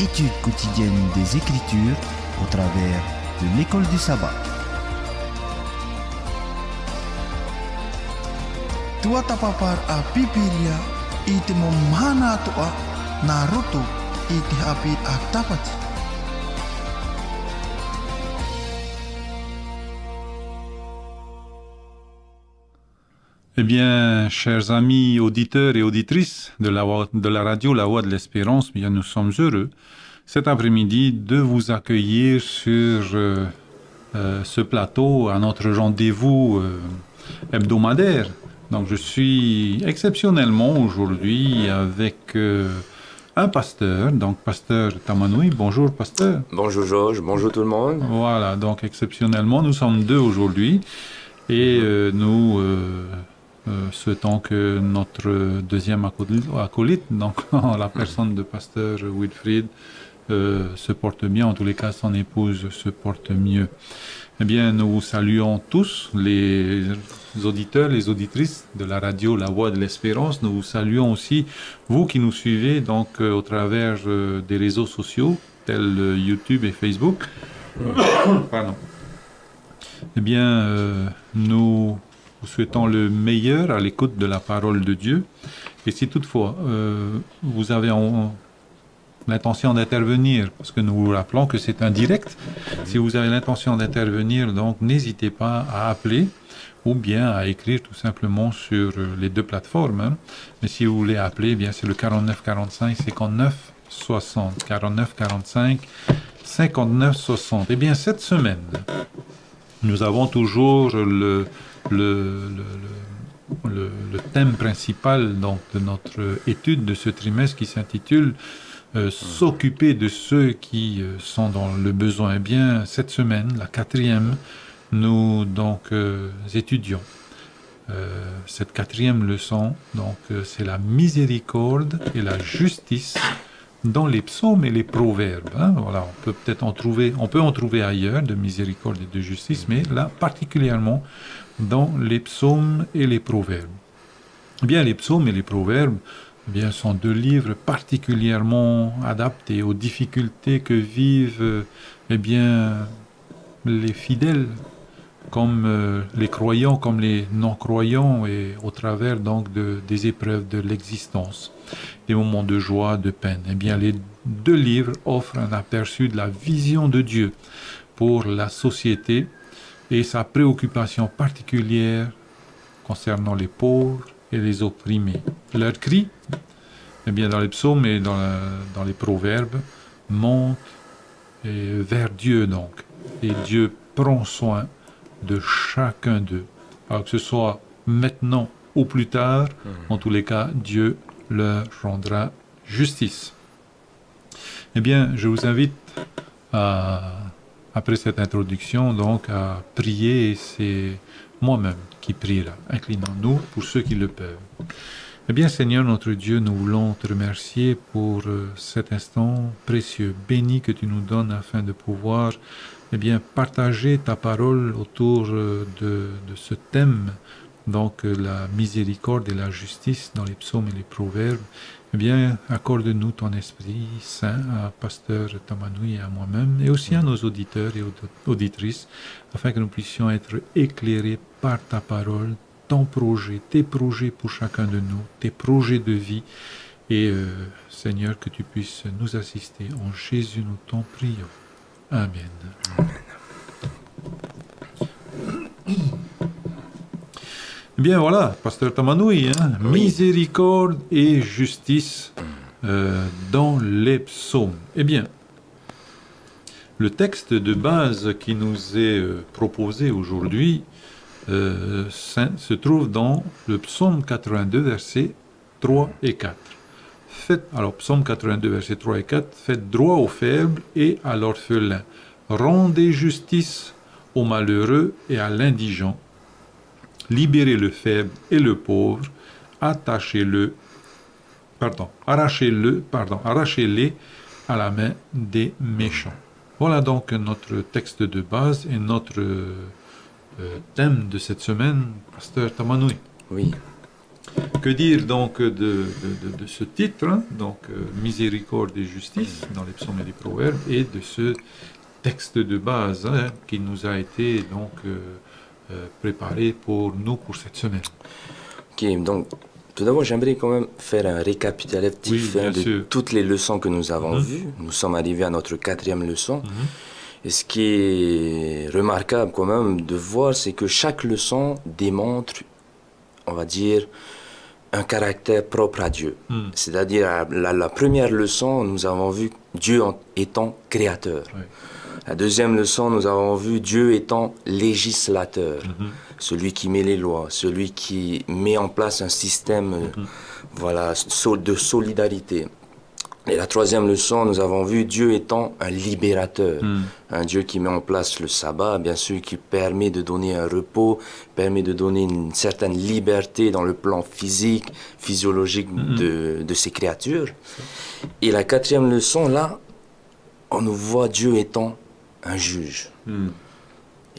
étude quotidienne des Écritures au travers de l'école du sabbat. Tua tapapar a pipiria ite momhana toa naruto ite hapi a tapati. Eh bien, chers amis auditeurs et auditrices de la radio La Voix de l'Espérance, bien, nous sommes heureux cet après-midi de vous accueillir sur ce plateau à notre rendez-vous hebdomadaire. Donc, je suis exceptionnellement aujourd'hui avec un pasteur, donc pasteur Tamanoui. Bonjour, pasteur. Bonjour, Georges. Bonjour tout le monde. Voilà, donc exceptionnellement, nous sommes deux aujourd'hui et nous souhaitons que notre deuxième acolyte, donc la personne de pasteur Wilfried, se porte bien. En tous les cas, son épouse se porte mieux. Eh bien, nous saluons tous les auditeurs, les auditrices de la radio La Voix de l'Espérance. Nous saluons aussi vous qui nous suivez donc au travers des réseaux sociaux tels YouTube et Facebook. Pardon. Eh bien, nous vous souhaitons le meilleur à l'écoute de la parole de Dieu. Et si toutefois vous avez l'intention d'intervenir, parce que nous vous rappelons que c'est un direct, si vous avez l'intention d'intervenir, donc n'hésitez pas à appeler ou bien à écrire tout simplement sur les deux plateformes. Hein. Mais si vous voulez appeler, eh bien c'est le 49 45 59 60. 49 45 59 60. Eh bien cette semaine, nous avons toujours le thème principal donc, de notre étude de ce trimestre qui s'intitule s'occuper de ceux qui sont dans le besoin. Eh bien, cette semaine, la 4e, nous donc étudions cette 4e leçon. Donc, c'est la miséricorde et la justice dans les psaumes et les proverbes. Hein. Voilà, on peut en trouver ailleurs de miséricorde et de justice, mais là particulièrement dans les psaumes et les proverbes. Eh bien, les psaumes et les proverbes, eh bien, sont deux livres particulièrement adaptés aux difficultés que vivent eh bien, les fidèles, comme les croyants, comme les non-croyants, et au travers donc des épreuves de l'existence, des moments de joie, de peine. Eh bien, les deux livres offrent un aperçu de la vision de Dieu pour la société et sa préoccupation particulière concernant les pauvres et les opprimés. Leur cri, eh bien, dans les psaumes et dans les proverbes, monte vers Dieu donc. Et Dieu prend soin de chacun d'eux. Alors que ce soit maintenant ou plus tard, en tous les cas, Dieu leur rendra justice. Eh bien, je vous invite après cette introduction, donc, à prier, et c'est moi-même qui priera. Inclinons-nous pour ceux qui le peuvent. Eh bien, Seigneur notre Dieu, nous voulons te remercier pour cet instant précieux, béni que tu nous donnes afin de pouvoir eh bien, partager ta parole autour de ce thème, donc la miséricorde et la justice dans les psaumes et les proverbes. Eh bien, accorde-nous ton Esprit Saint à Pasteur Tamanoui et à moi-même, et aussi à nos auditeurs et auditrices, afin que nous puissions être éclairés par ta parole, ton projet, tes projets pour chacun de nous, tes projets de vie. Et Seigneur, que tu puisses nous assister. En Jésus, nous t'en prions. Amen. Eh bien voilà, Pasteur Tamanoui, hein, oui. Miséricorde et justice dans les psaumes. Eh bien, le texte de base qui nous est proposé aujourd'hui se trouve dans le psaume 82, versets 3 et 4. Alors, psaume 82, versets 3 et 4, faites droit aux faibles et à l'orphelin. Rendez justice aux malheureux et à l'indigent. Libérez le faible et le pauvre. Arrachez-les à la main des méchants. Voilà donc notre texte de base et notre thème de cette semaine, Pasteur Tamanoui. Oui. Que dire donc de ce titre, hein, donc Miséricorde et justice dans les psaumes et les proverbes, et de ce texte de base hein, qui nous a été donc préparé pour nous pour cette semaine. Ok, donc tout d'abord j'aimerais quand même faire un récapitulatif Oui, hein, de sûr. toutes les leçons que nous avons vues. Nous sommes arrivés à notre 4e leçon. Et ce qui est remarquable quand même de voir, c'est que chaque leçon démontre, on va dire, un caractère propre à Dieu. C'est-à-dire, la première leçon, nous avons vu Dieu étant créateur. Oui. La deuxième leçon, nous avons vu Dieu étant législateur, celui qui met les lois, celui qui met en place un système voilà, de solidarité. Et la troisième leçon, nous avons vu Dieu étant un libérateur, un Dieu qui met en place le sabbat, bien sûr, qui permet de donner un repos, permet de donner une certaine liberté dans le plan physique, physiologique de ses créatures. Et la quatrième leçon, là, on nous voit Dieu étant un juge.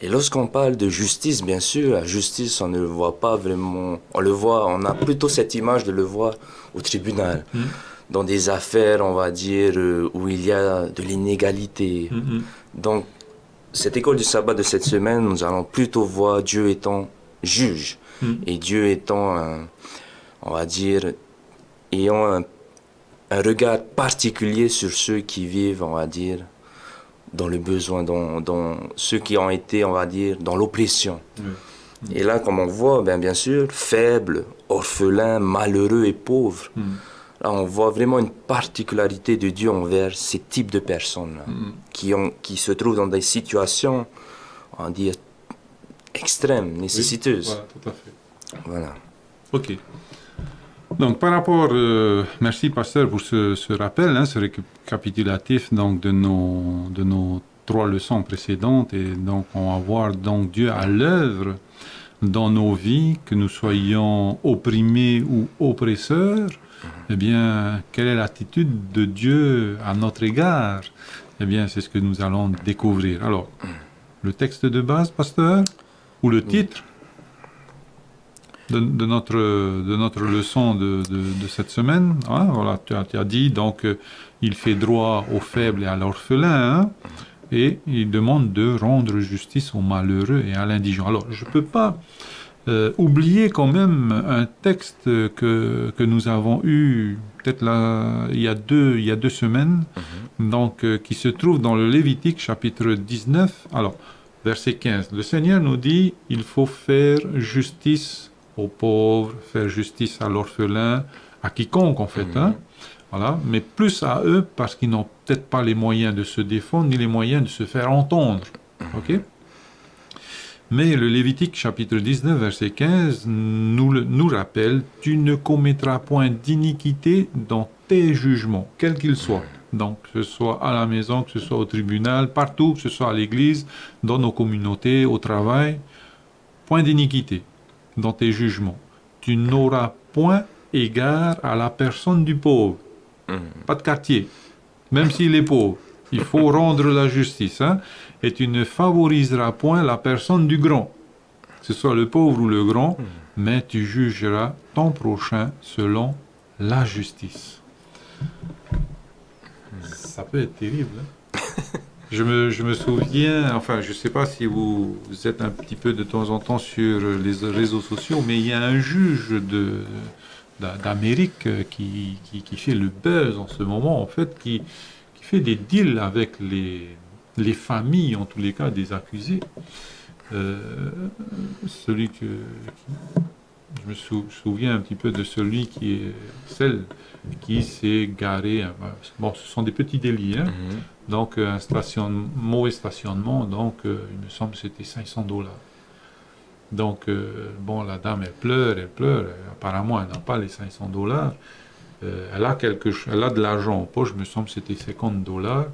Et lorsqu'on parle de justice, bien sûr, la justice, on ne le voit pas vraiment, on le voit, on a plutôt cette image de le voir au tribunal. Dans des affaires, on va dire, où il y a de l'inégalité. Donc, cette école du sabbat de cette semaine, nous allons plutôt voir Dieu étant juge. Et Dieu étant, on va dire, ayant un regard particulier sur ceux qui vivent, on va dire, dans le besoin, dans ceux qui ont été, on va dire, dans l'oppression. Et là, comme on voit, bien sûr, faibles, orphelins, malheureux et pauvres. Là, on voit vraiment une particularité de Dieu envers ces types de personnes-là, qui se trouvent dans des situations, on va dire, extrêmes, nécessiteuses. Oui, voilà, tout à fait. Voilà. Ok. Donc, par rapport, merci pasteur pour ce rappel, hein, ce récapitulatif donc de nos 3 leçons précédentes, et donc on va voir donc Dieu à l'œuvre dans nos vies, que nous soyons opprimés ou oppresseurs. Eh bien, quelle est l'attitude de Dieu à notre égard? Eh bien, c'est ce que nous allons découvrir. Alors, le texte de base, pasteur, ou le titre de notre leçon de cette semaine, hein, voilà, tu as dit, donc, il fait droit aux faibles et à l'orphelin, hein, et il demande de rendre justice aux malheureux et à l'indigent. Alors, je ne peux pas oublier quand même un texte que nous avons eu peut-être là il y a deux semaines, donc qui se trouve dans le Lévitique chapitre 19. Alors verset 15, le Seigneur nous dit il faut faire justice aux pauvres, faire justice à l'orphelin, à quiconque en fait, hein, voilà, mais plus à eux parce qu'ils n'ont peut-être pas les moyens de se défendre ni les moyens de se faire entendre. Ok. Mais le Lévitique chapitre 19 verset 15 nous rappelle « Tu ne commettras point d'iniquité dans tes jugements, quels qu'ils soient. » Donc, que ce soit à la maison, que ce soit au tribunal, partout, que ce soit à l'église, dans nos communautés, au travail, point d'iniquité dans tes jugements. Tu n'auras point égard à la personne du pauvre. Pas de quartier, même s'il est pauvre. Il faut rendre la justice, hein? Et tu ne favoriseras point la personne du grand, que ce soit le pauvre ou le grand, mais tu jugeras ton prochain selon la justice. Ça peut être terrible. Hein? Je me souviens, enfin, je ne sais pas si vous êtes un petit peu de temps en temps sur les réseaux sociaux, mais il y a un juge d'Amérique qui fait le buzz en ce moment, en fait, qui fait des deals avec les familles, en tous les cas, des accusés. Je me souviens un petit peu de celle qui s'est garée. Bon, ce sont des petits délits, hein. Donc un mauvais stationnement, donc il me semble que c'était $500. Donc bon, la dame elle pleure, apparemment elle n'a pas les $500. Elle a de l'argent en poche, me semble que c'était $50.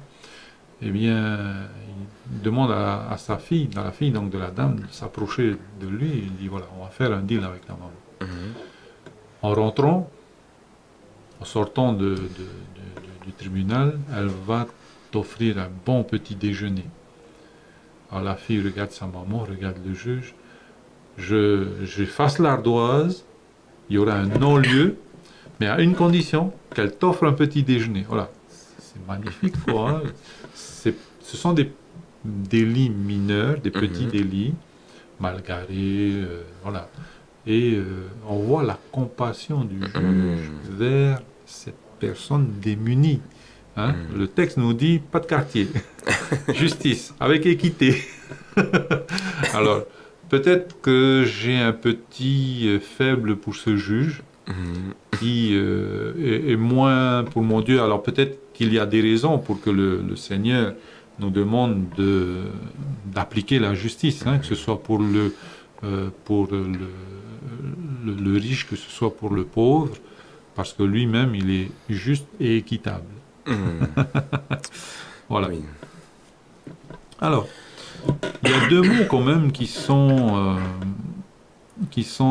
Eh bien, il demande à sa fille, la fille donc de la dame, de s'approcher de lui. Il dit voilà, on va faire un deal avec ta maman. En rentrant, en sortant du tribunal, elle va t'offrir un bon petit déjeuner. Alors la fille regarde sa maman, regarde le juge. J'efface l'ardoise il y aura un non-lieu, mais à une condition, qu'elle t'offre un petit déjeuner. Voilà, c'est magnifique, quoi. Hein. Ce sont des lits mineurs, des petits délits, mal garés, voilà. Et on voit la compassion du juge vers cette personne démunie. Hein? Le texte nous dit, pas de quartier, justice, avec équité. Alors, peut-être que j'ai un petit faible pour ce juge, qui est moins pour mon Dieu. Alors peut-être qu'il y a des raisons pour que le Seigneur nous demande d'appliquer la justice, hein, que ce soit pour le riche, que ce soit pour le pauvre, parce que lui-même, il est juste et équitable. Voilà. Oui. Alors, il y a deux mots quand même qui sont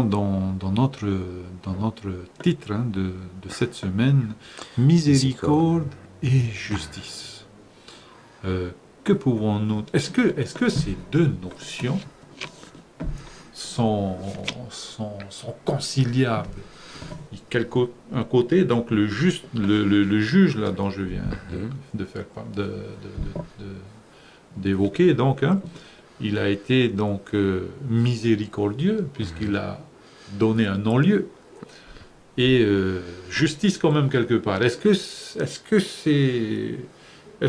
dans notre titre, hein, de cette semaine, miséricorde et justice. Que pouvons-nous... Est-ce que ces deux notions sont conciliables? Un côté, donc le juge là dont je viens d'évoquer, donc, hein, il a été donc miséricordieux puisqu'il a donné un non-lieu, et justice quand même quelque part. Est-ce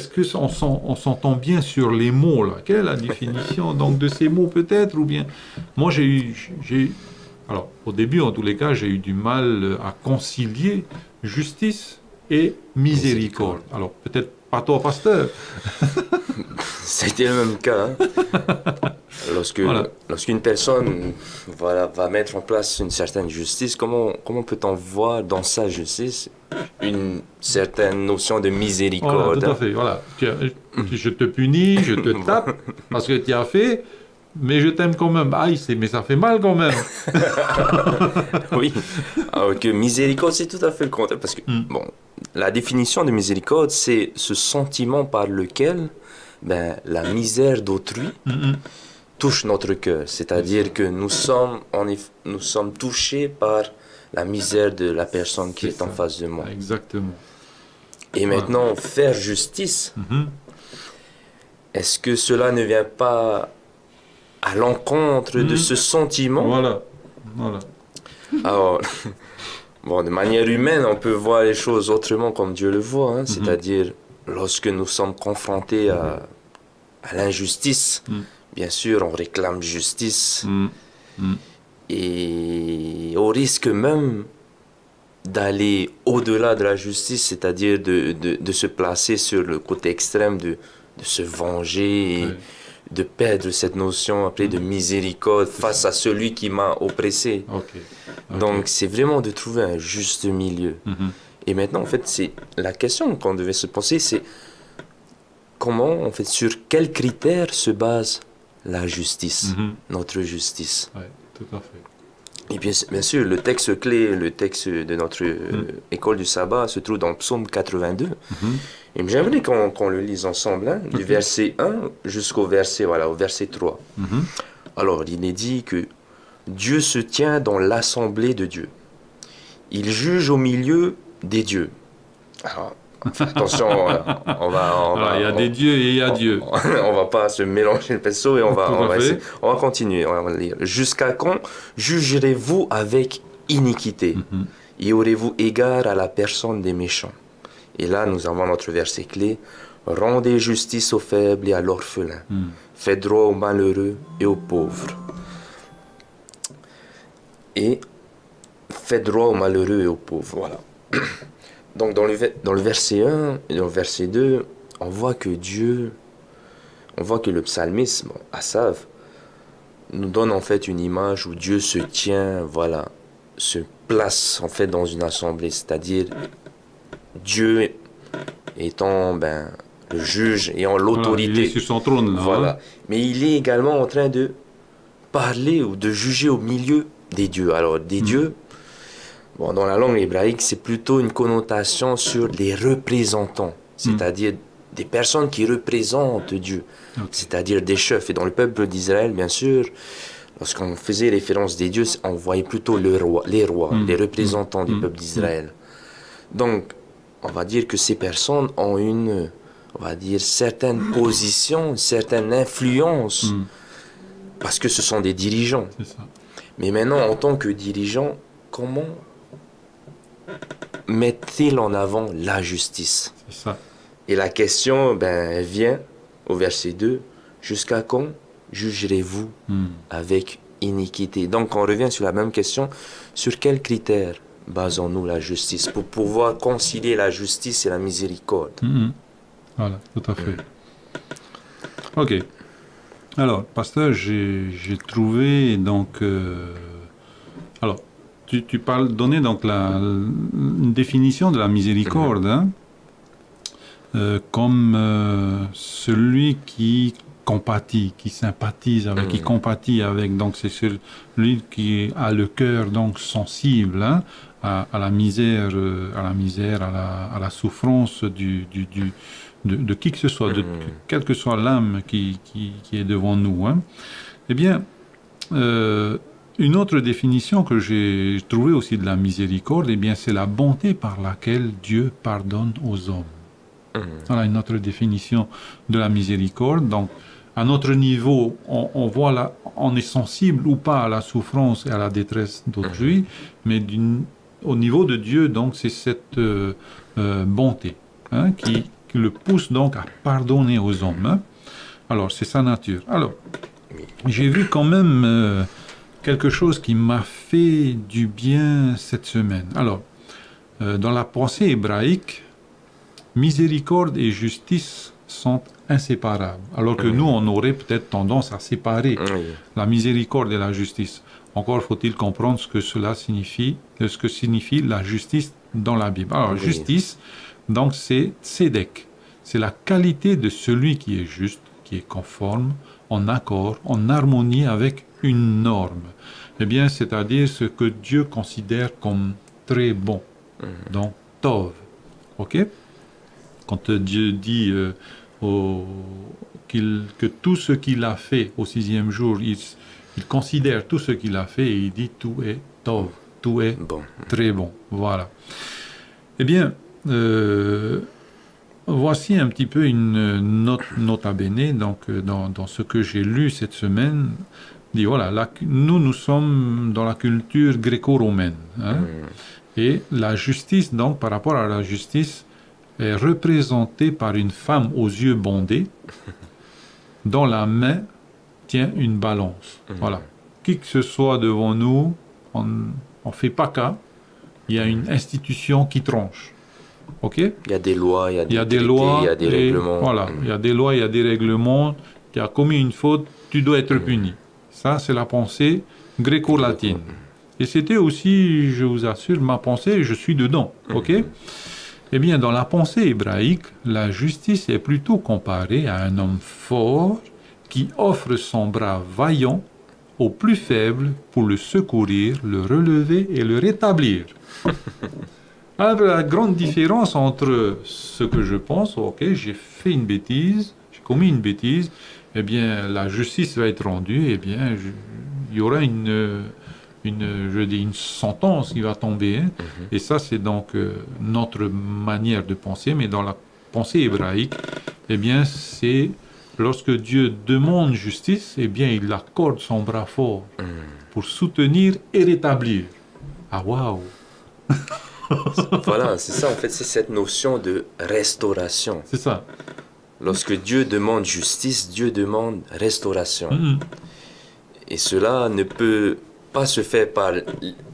que on s'entend bien sur les mots là? Quelle est la définition donc de ces mots peut-être? Ou bien moi alors au début en tous les cas j'ai eu du mal à concilier justice et miséricorde. Alors peut-être pas toi, pasteur. C'était le même cas. Hein. Lorsqu'une personne va mettre en place une certaine justice, comment peut-on voir dans sa justice une certaine notion de miséricorde? Voilà, tout à fait. Voilà. Je te punis, je te tape parce que tu as fait, mais je t'aime quand même. Aïe, mais ça fait mal quand même. Oui. Alors que miséricorde, c'est tout à fait le contraire. Parce que, bon, la définition de miséricorde, c'est ce sentiment par lequel la misère d'autrui touche notre cœur. C'est-à-dire que nous sommes touchés par la misère de la personne qui est en face de moi. Exactement. Et maintenant, faire justice, est-ce que cela ne vient pas à l'encontre de ce sentiment? Voilà. Alors, bon, de manière humaine, on peut voir les choses autrement comme Dieu le voit, hein, c'est-à-dire lorsque nous sommes confrontés à l'injustice, bien sûr, on réclame justice, et au risque même d'aller au-delà de la justice, c'est-à-dire de se placer sur le côté extrême, de se venger, et de perdre cette notion appelée de miséricorde face à celui qui m'a oppressé. Donc c'est vraiment de trouver un juste milieu. Et maintenant, en fait, c'est la question qu'on devait se poser, c'est comment, en fait, sur quels critères se base la justice, notre justice. Oui, tout à fait. Et bien sûr, le texte clé, le texte de notre école du sabbat se trouve dans le psaume 82. Et j'aimerais qu'on le lise ensemble, hein, du verset 1 jusqu'au verset 3. Alors, il est dit que Dieu se tient dans l'assemblée de Dieu. Il juge au milieu des dieux. Alors, attention, il y a des dieux et il y a Dieu. On va pas se mélanger le pinceau et on va continuer. On va lire. Jusqu'à quand jugerez-vous avec iniquité et aurez-vous égard à la personne des méchants? Et là, nous avons notre verset clé. Rendez justice aux faibles et à l'orphelin. Faites droit aux malheureux et aux pauvres. Et faites droit aux malheureux et aux pauvres. Voilà. Donc, dans le verset 1 et dans le verset 2, on voit que le psalmiste, Asaph, nous donne en fait une image où Dieu se tient, se place en fait dans une assemblée, c'est-à-dire Dieu étant le juge et en l'autorité. Il est sur son trône là. Voilà. Mais il est également en train de parler ou de juger au milieu des dieux. Alors, des dieux, dans la langue hébraïque, c'est plutôt une connotation sur les représentants, c'est-à-dire des personnes qui représentent Dieu, c'est-à-dire des chefs. Et dans le peuple d'Israël, bien sûr, lorsqu'on faisait référence des dieux, on voyait plutôt les rois, les représentants du peuple d'Israël. Donc, on va dire que ces personnes ont une, on va dire, certaine position, une certaine influence, parce que ce sont des dirigeants. C'est ça. Mais maintenant, en tant que dirigeant, comment met-il en avant la justice? C'est ça. Et la question vient au verset 2. Jusqu'à quand jugerez-vous avec iniquité? Donc on revient sur la même question. Sur quels critères basons-nous la justice pour pouvoir concilier la justice et la miséricorde? Voilà, tout à fait. Ok. Alors, pasteur, j'ai trouvé donc... alors, tu parles, donner donc une définition de la miséricorde, hein, comme celui qui compatit, qui sympathise avec, qui compatit avec. Donc, c'est celui qui a le cœur donc sensible, hein, à la misère, à la souffrance de qui que ce soit, quelle que soit l'âme qui est devant nous. Hein. Eh bien, une autre définition que j'ai trouvée aussi de la miséricorde, eh bien, c'est la bonté par laquelle Dieu pardonne aux hommes. Voilà une autre définition de la miséricorde. Donc, à notre niveau, on voit là, on est sensible ou pas à la souffrance et à la détresse d'autrui, mais au niveau de Dieu, donc, c'est cette bonté, hein, qui le pousse donc à pardonner aux hommes. Hein. Alors, c'est sa nature. Alors, j'ai vu quand même quelque chose qui m'a fait du bien cette semaine. Alors, dans la pensée hébraïque, miséricorde et justice sont inséparables. Alors que nous, on aurait peut-être tendance à séparer la miséricorde et la justice. Encore faut-il comprendre ce que cela signifie, ce que signifie la justice dans la Bible. Alors, justice, donc, c'est tzedek. C'est la qualité de celui qui est juste, qui est conforme, en accord, en harmonie avec une norme. Eh bien, c'est-à-dire ce que Dieu considère comme très bon. Donc, tov. OK? Quand Dieu dit que tout ce qu'il a fait au 6e jour, il considère tout ce qu'il a fait et il dit tout est tov, tout est bon. Très bon. Voilà. Eh bien, voici un petit peu une nota bene, donc dans ce que j'ai lu cette semaine. Dit voilà, nous sommes dans la culture gréco-romaine, hein, et la justice, donc par rapport à la justice, est représentée par une femme aux yeux bandés, dont la main tient une balance. Voilà. Qui que ce soit devant nous, on ne fait pas cas. Il y a une institution qui tranche. OK? Il y a des lois, il y a des lois, il y a des règlements. Voilà, il y a des lois, il y a des règlements. Tu as commis une faute, tu dois être puni. Ça, c'est la pensée gréco-latine. Et c'était aussi, je vous assure, ma pensée, je suis dedans. OK? Eh bien, dans la pensée hébraïque, la justice est plutôt comparée à un homme fort qui offre son bras vaillant au plus faible pour le secourir, le relever et le rétablir. Alors, la grande différence entre ce que je pense, ok, j'ai fait une bêtise, j'ai commis une bêtise, eh bien, la justice va être rendue, eh bien, il y aura une sentence qui va tomber. Hein. Et ça, c'est donc notre manière de penser. Mais dans la pensée hébraïque, eh bien, c'est lorsque Dieu demande justice, eh bien, il accorde son bras fort pour soutenir et rétablir. Ah, waouh! Voilà, c'est ça, en fait, c'est cette notion de restauration. C'est ça. Lorsque Dieu demande justice, Dieu demande restauration. Et cela ne peut pas se faire par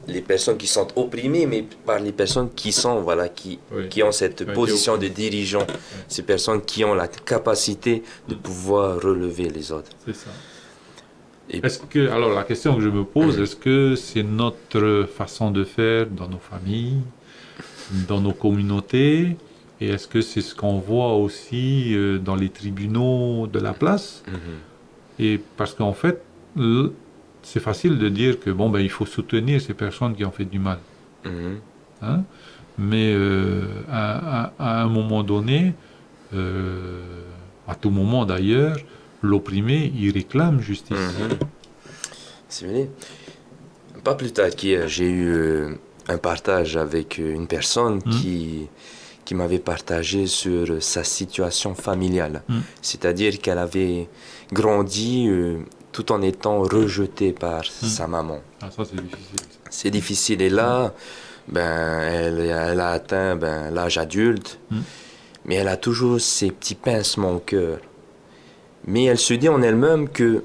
les personnes qui sont opprimées, mais par les personnes qui sont, voilà, qui ont cette position de dirigeant. Ces personnes qui ont la capacité de pouvoir relever les autres. C'est ça. Alors la question que je me pose, est-ce que c'est notre façon de faire dans nos familles, dans nos communautés, et est-ce que c'est ce qu'on voit aussi dans les tribunaux de la place? Et parce qu'en fait, c'est facile de dire que il faut soutenir ces personnes qui ont fait du mal. Hein? Mais à un moment donné, à tout moment d'ailleurs, l'opprimé, il réclame justice. C'est vrai. Pas plus tard qu'hier, j'ai eu un partage avec une personne qui m'avait partagé sur sa situation familiale. C'est-à-dire qu'elle avait grandi tout en étant rejetée par sa maman. Ah, ça, c'est difficile. C'est difficile. Et là, elle a atteint l'âge adulte, mais elle a toujours ces petits pincements au cœur. Mais elle se dit en elle-même que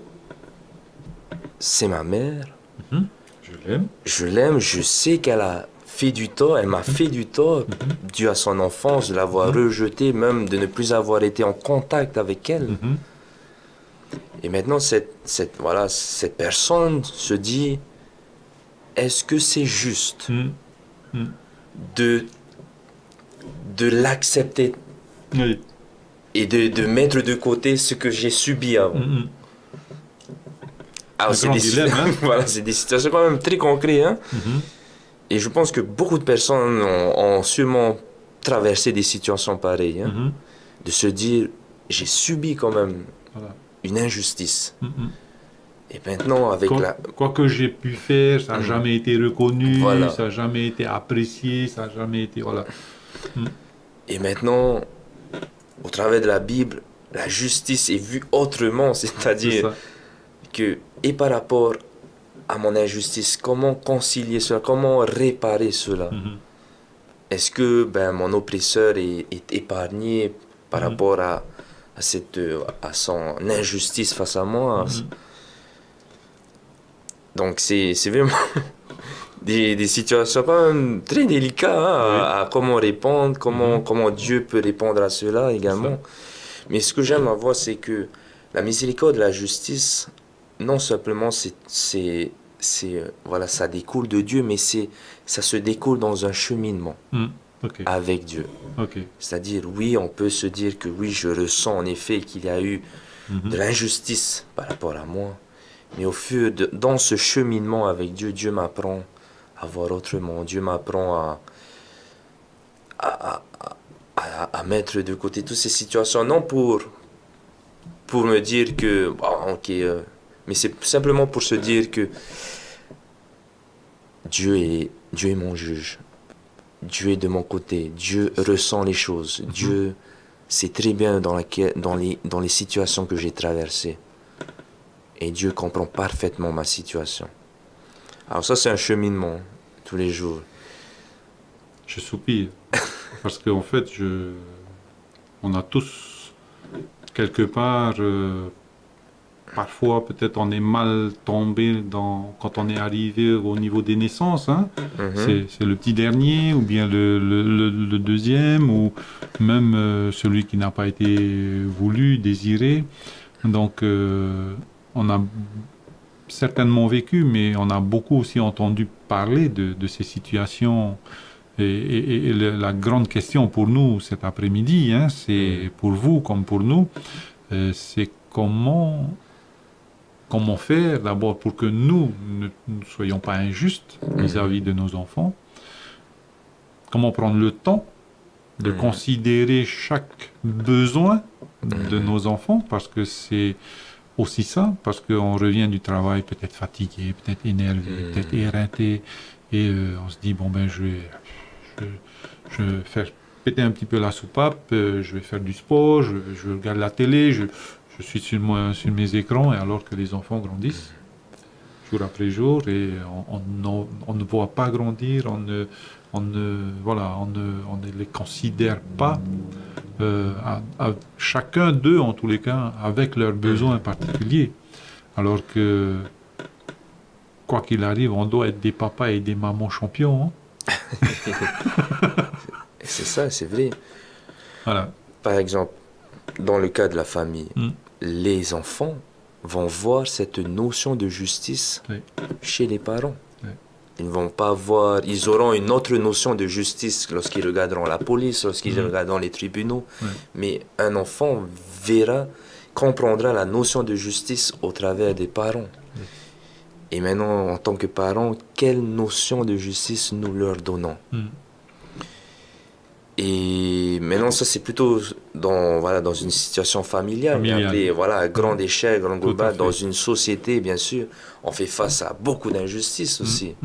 c'est ma mère. Je l'aime. Je l'aime, je sais qu'elle a fait du tort, elle m'a fait du tort dû à son enfance, de l'avoir rejetée, même de ne plus avoir été en contact avec elle. Et maintenant, cette personne se dit, est-ce que c'est juste de l'accepter Oui. et de mettre de côté ce que j'ai subi avant? Alors, c'est des, dilemme, hein? voilà, c'est des situations quand même très concrètes. Hein? Et je pense que beaucoup de personnes ont sûrement traversé des situations pareilles. Hein? De se dire, j'ai subi quand même une injustice. Et maintenant, avec quoi que j'ai pu faire, ça n'a jamais été reconnu, Voilà. ça n'a jamais été apprécié, ça n'a jamais été... Voilà. Et maintenant, au travers de la Bible, la justice est vue autrement, c'est-à-dire que, et par rapport à mon injustice, comment concilier cela, comment réparer cela? Est-ce que mon oppresseur est épargné par rapport à son injustice face à moi? Donc c'est vraiment des situations quand même très délicates à comment répondre, comment Dieu peut répondre à cela également. Mais ce que j'aime avoir, c'est que la miséricorde et la justice, non simplement voilà, ça découle de Dieu, mais ça se découle dans un cheminement avec Dieu. C'est-à-dire, oui, on peut se dire que oui, je ressens en effet qu'il y a eu de l'injustice par rapport à moi, mais dans ce cheminement avec Dieu, Dieu m'apprend à voir autrement, Dieu m'apprend à mettre de côté toutes ces situations, non pour me dire que, mais c'est simplement pour se dire que Dieu est mon juge. Dieu est de mon côté. Dieu ressent les choses. Dieu sait très bien dans les situations que j'ai traversées. Et Dieu comprend parfaitement ma situation. Alors ça, c'est un cheminement tous les jours. Je soupire. Parce qu'en fait, on a tous, quelque part... Parfois, peut-être, on est mal tombé quand on est arrivé au niveau des naissances. Hein. C'est le petit dernier, ou bien le deuxième, ou même celui qui n'a pas été voulu, désiré. Donc, on a certainement vécu, mais on a beaucoup aussi entendu parler de ces situations. Et la grande question pour nous cet après-midi, hein, c'est pour vous comme pour nous, c'est comment faire d'abord pour que nous ne soyons pas injustes vis-à-vis de nos enfants? Comment prendre le temps de considérer chaque besoin de nos enfants? Parce que c'est aussi ça, parce qu'on revient du travail peut-être fatigué, peut-être énervé, peut-être éreinté, et on se dit, je vais faire péter un petit peu la soupape, je vais faire du sport, je regarde la télé, je suis sur mes écrans, et alors que les enfants grandissent jour après jour, et on ne voit pas grandir, on ne les considère pas, chacun d'eux en tous les cas, avec leurs besoins particuliers. Alors que, quoi qu'il arrive, on doit être des papas et des mamans champions. Hein. C'est ça, c'est vrai. Voilà. Par exemple, dans le cas de la famille, les enfants vont voir cette notion de justice chez les parents. Ils vont pas voir, ils auront une autre notion de justice lorsqu'ils regarderont la police, lorsqu'ils regarderont les tribunaux. Mais un enfant comprendra la notion de justice au travers des parents. Et maintenant, en tant que parents, quelle notion de justice nous leur donnons? Et maintenant, ça c'est plutôt voilà, dans une situation familiale. Mais après, voilà, à grande échelle, grande globale, dans une société, bien sûr, on fait face à beaucoup d'injustices aussi.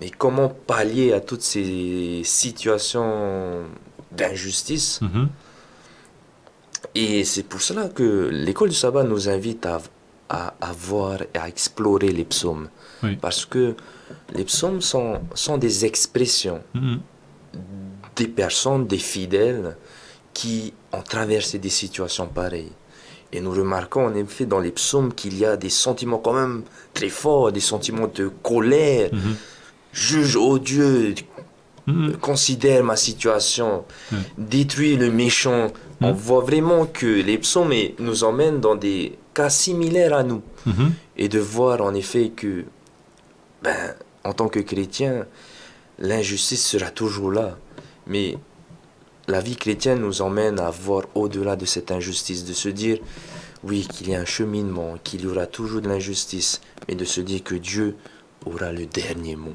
Mais comment pallier à toutes ces situations d'injustice? Et c'est pour cela que l'école du sabbat nous invite à voir et à explorer les psaumes. Oui. Parce que les psaumes sont des expressions des personnes, des fidèles qui ont traversé des situations pareilles. Et nous remarquons en effet dans les psaumes qu'il y a des sentiments quand même très forts, des sentiments de colère. Juge, oh Dieu, considère ma situation, détruis le méchant. On voit vraiment que les psaumes nous emmènent dans des cas similaires à nous. Et de voir en effet que, en tant que chrétien, l'injustice sera toujours là. Mais la vie chrétienne nous emmène à voir au-delà de cette injustice, de se dire, oui, qu'il y a un cheminement, qu'il y aura toujours de l'injustice, mais de se dire que Dieu aura le dernier mot.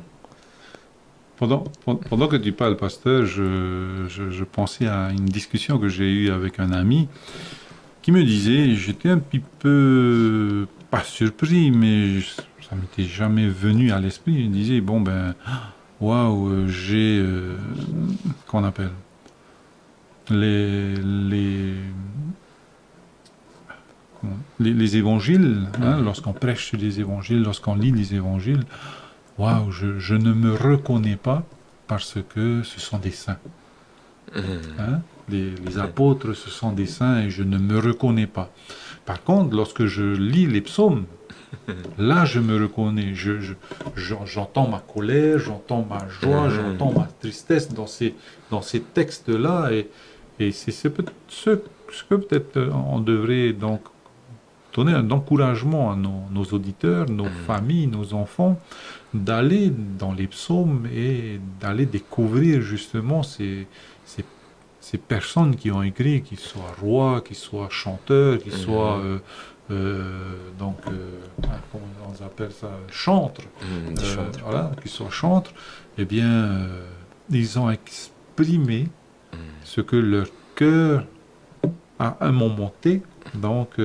Pendant que tu parles, pasteur, je pensais à une discussion que j'ai eue avec un ami qui me disait, j'étais un petit peu, pas surpris, mais ça m'était jamais venu à l'esprit. Il me disait, bon ben, waouh, j'ai, qu'on appelle, les évangiles, hein, lorsqu'on prêche sur les évangiles, lorsqu'on lit les évangiles, waouh, je ne me reconnais pas parce que ce sont des saints. Hein? Les apôtres, ce sont des saints et je ne me reconnais pas. Par contre, lorsque je lis les psaumes, là je me reconnais. J'entends ma colère, j'entends ma joie, j'entends ma tristesse dans ces textes-là. Et c'est ce que peut-être on devrait donc donner un encouragement à nos auditeurs, nos familles, nos enfants, d'aller dans les psaumes et d'aller découvrir justement ces personnes qui ont écrit, qu'ils soient rois, qu'ils soient chanteurs, qu'ils soient comment on appelle ça, chantres, voilà, qu'ils soient chantres, eh bien, ils ont exprimé ce que leur cœur a un moment T, donc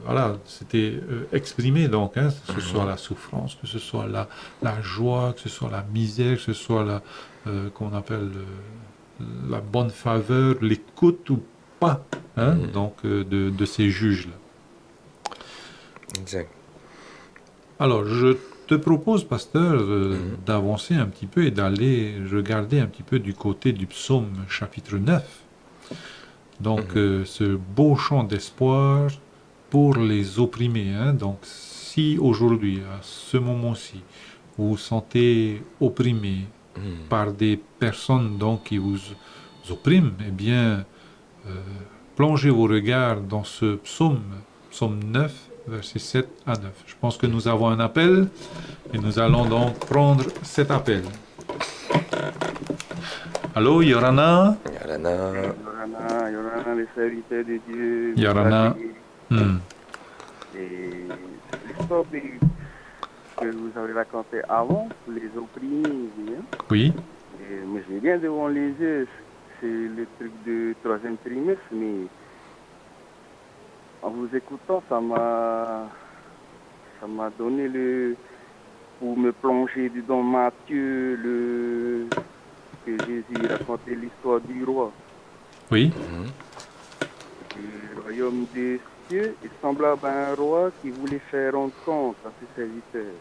voilà, c'était exprimé, donc, hein, que ce soit la souffrance, que ce soit la joie, que ce soit la misère, que ce soit qu'on appelle la bonne faveur, l'écoute ou pas, hein, donc de ces juges-là. Exact. Alors, je te propose, pasteur, d'avancer un petit peu et d'aller regarder un petit peu du côté du psaume chapitre 9. Donc, ce beau chant d'espoir pour les opprimés. Hein. Donc, si aujourd'hui, à ce moment-ci, vous vous sentez opprimé par des personnes donc, qui vous oppriment, eh bien, plongez vos regards dans ce psaume 9, versets 7 à 9. Je pense que nous avons un appel et nous allons donc prendre cet appel. Allô, Yorana? Yorana, les serviteurs de Dieu. Yorana. Et l'histoire que vous avez raconté avant, pour les opprimés, hein? Oui. Mais j'ai bien devant les yeux, c'est le truc du 3e trimestre, mais en vous écoutant, ça m'a donné pour me plonger dans Matthieu, que Jésus racontait l'histoire du roi. Oui. Le royaume des cieux est semblable à un roi qui voulait faire rendre compte à ses serviteurs.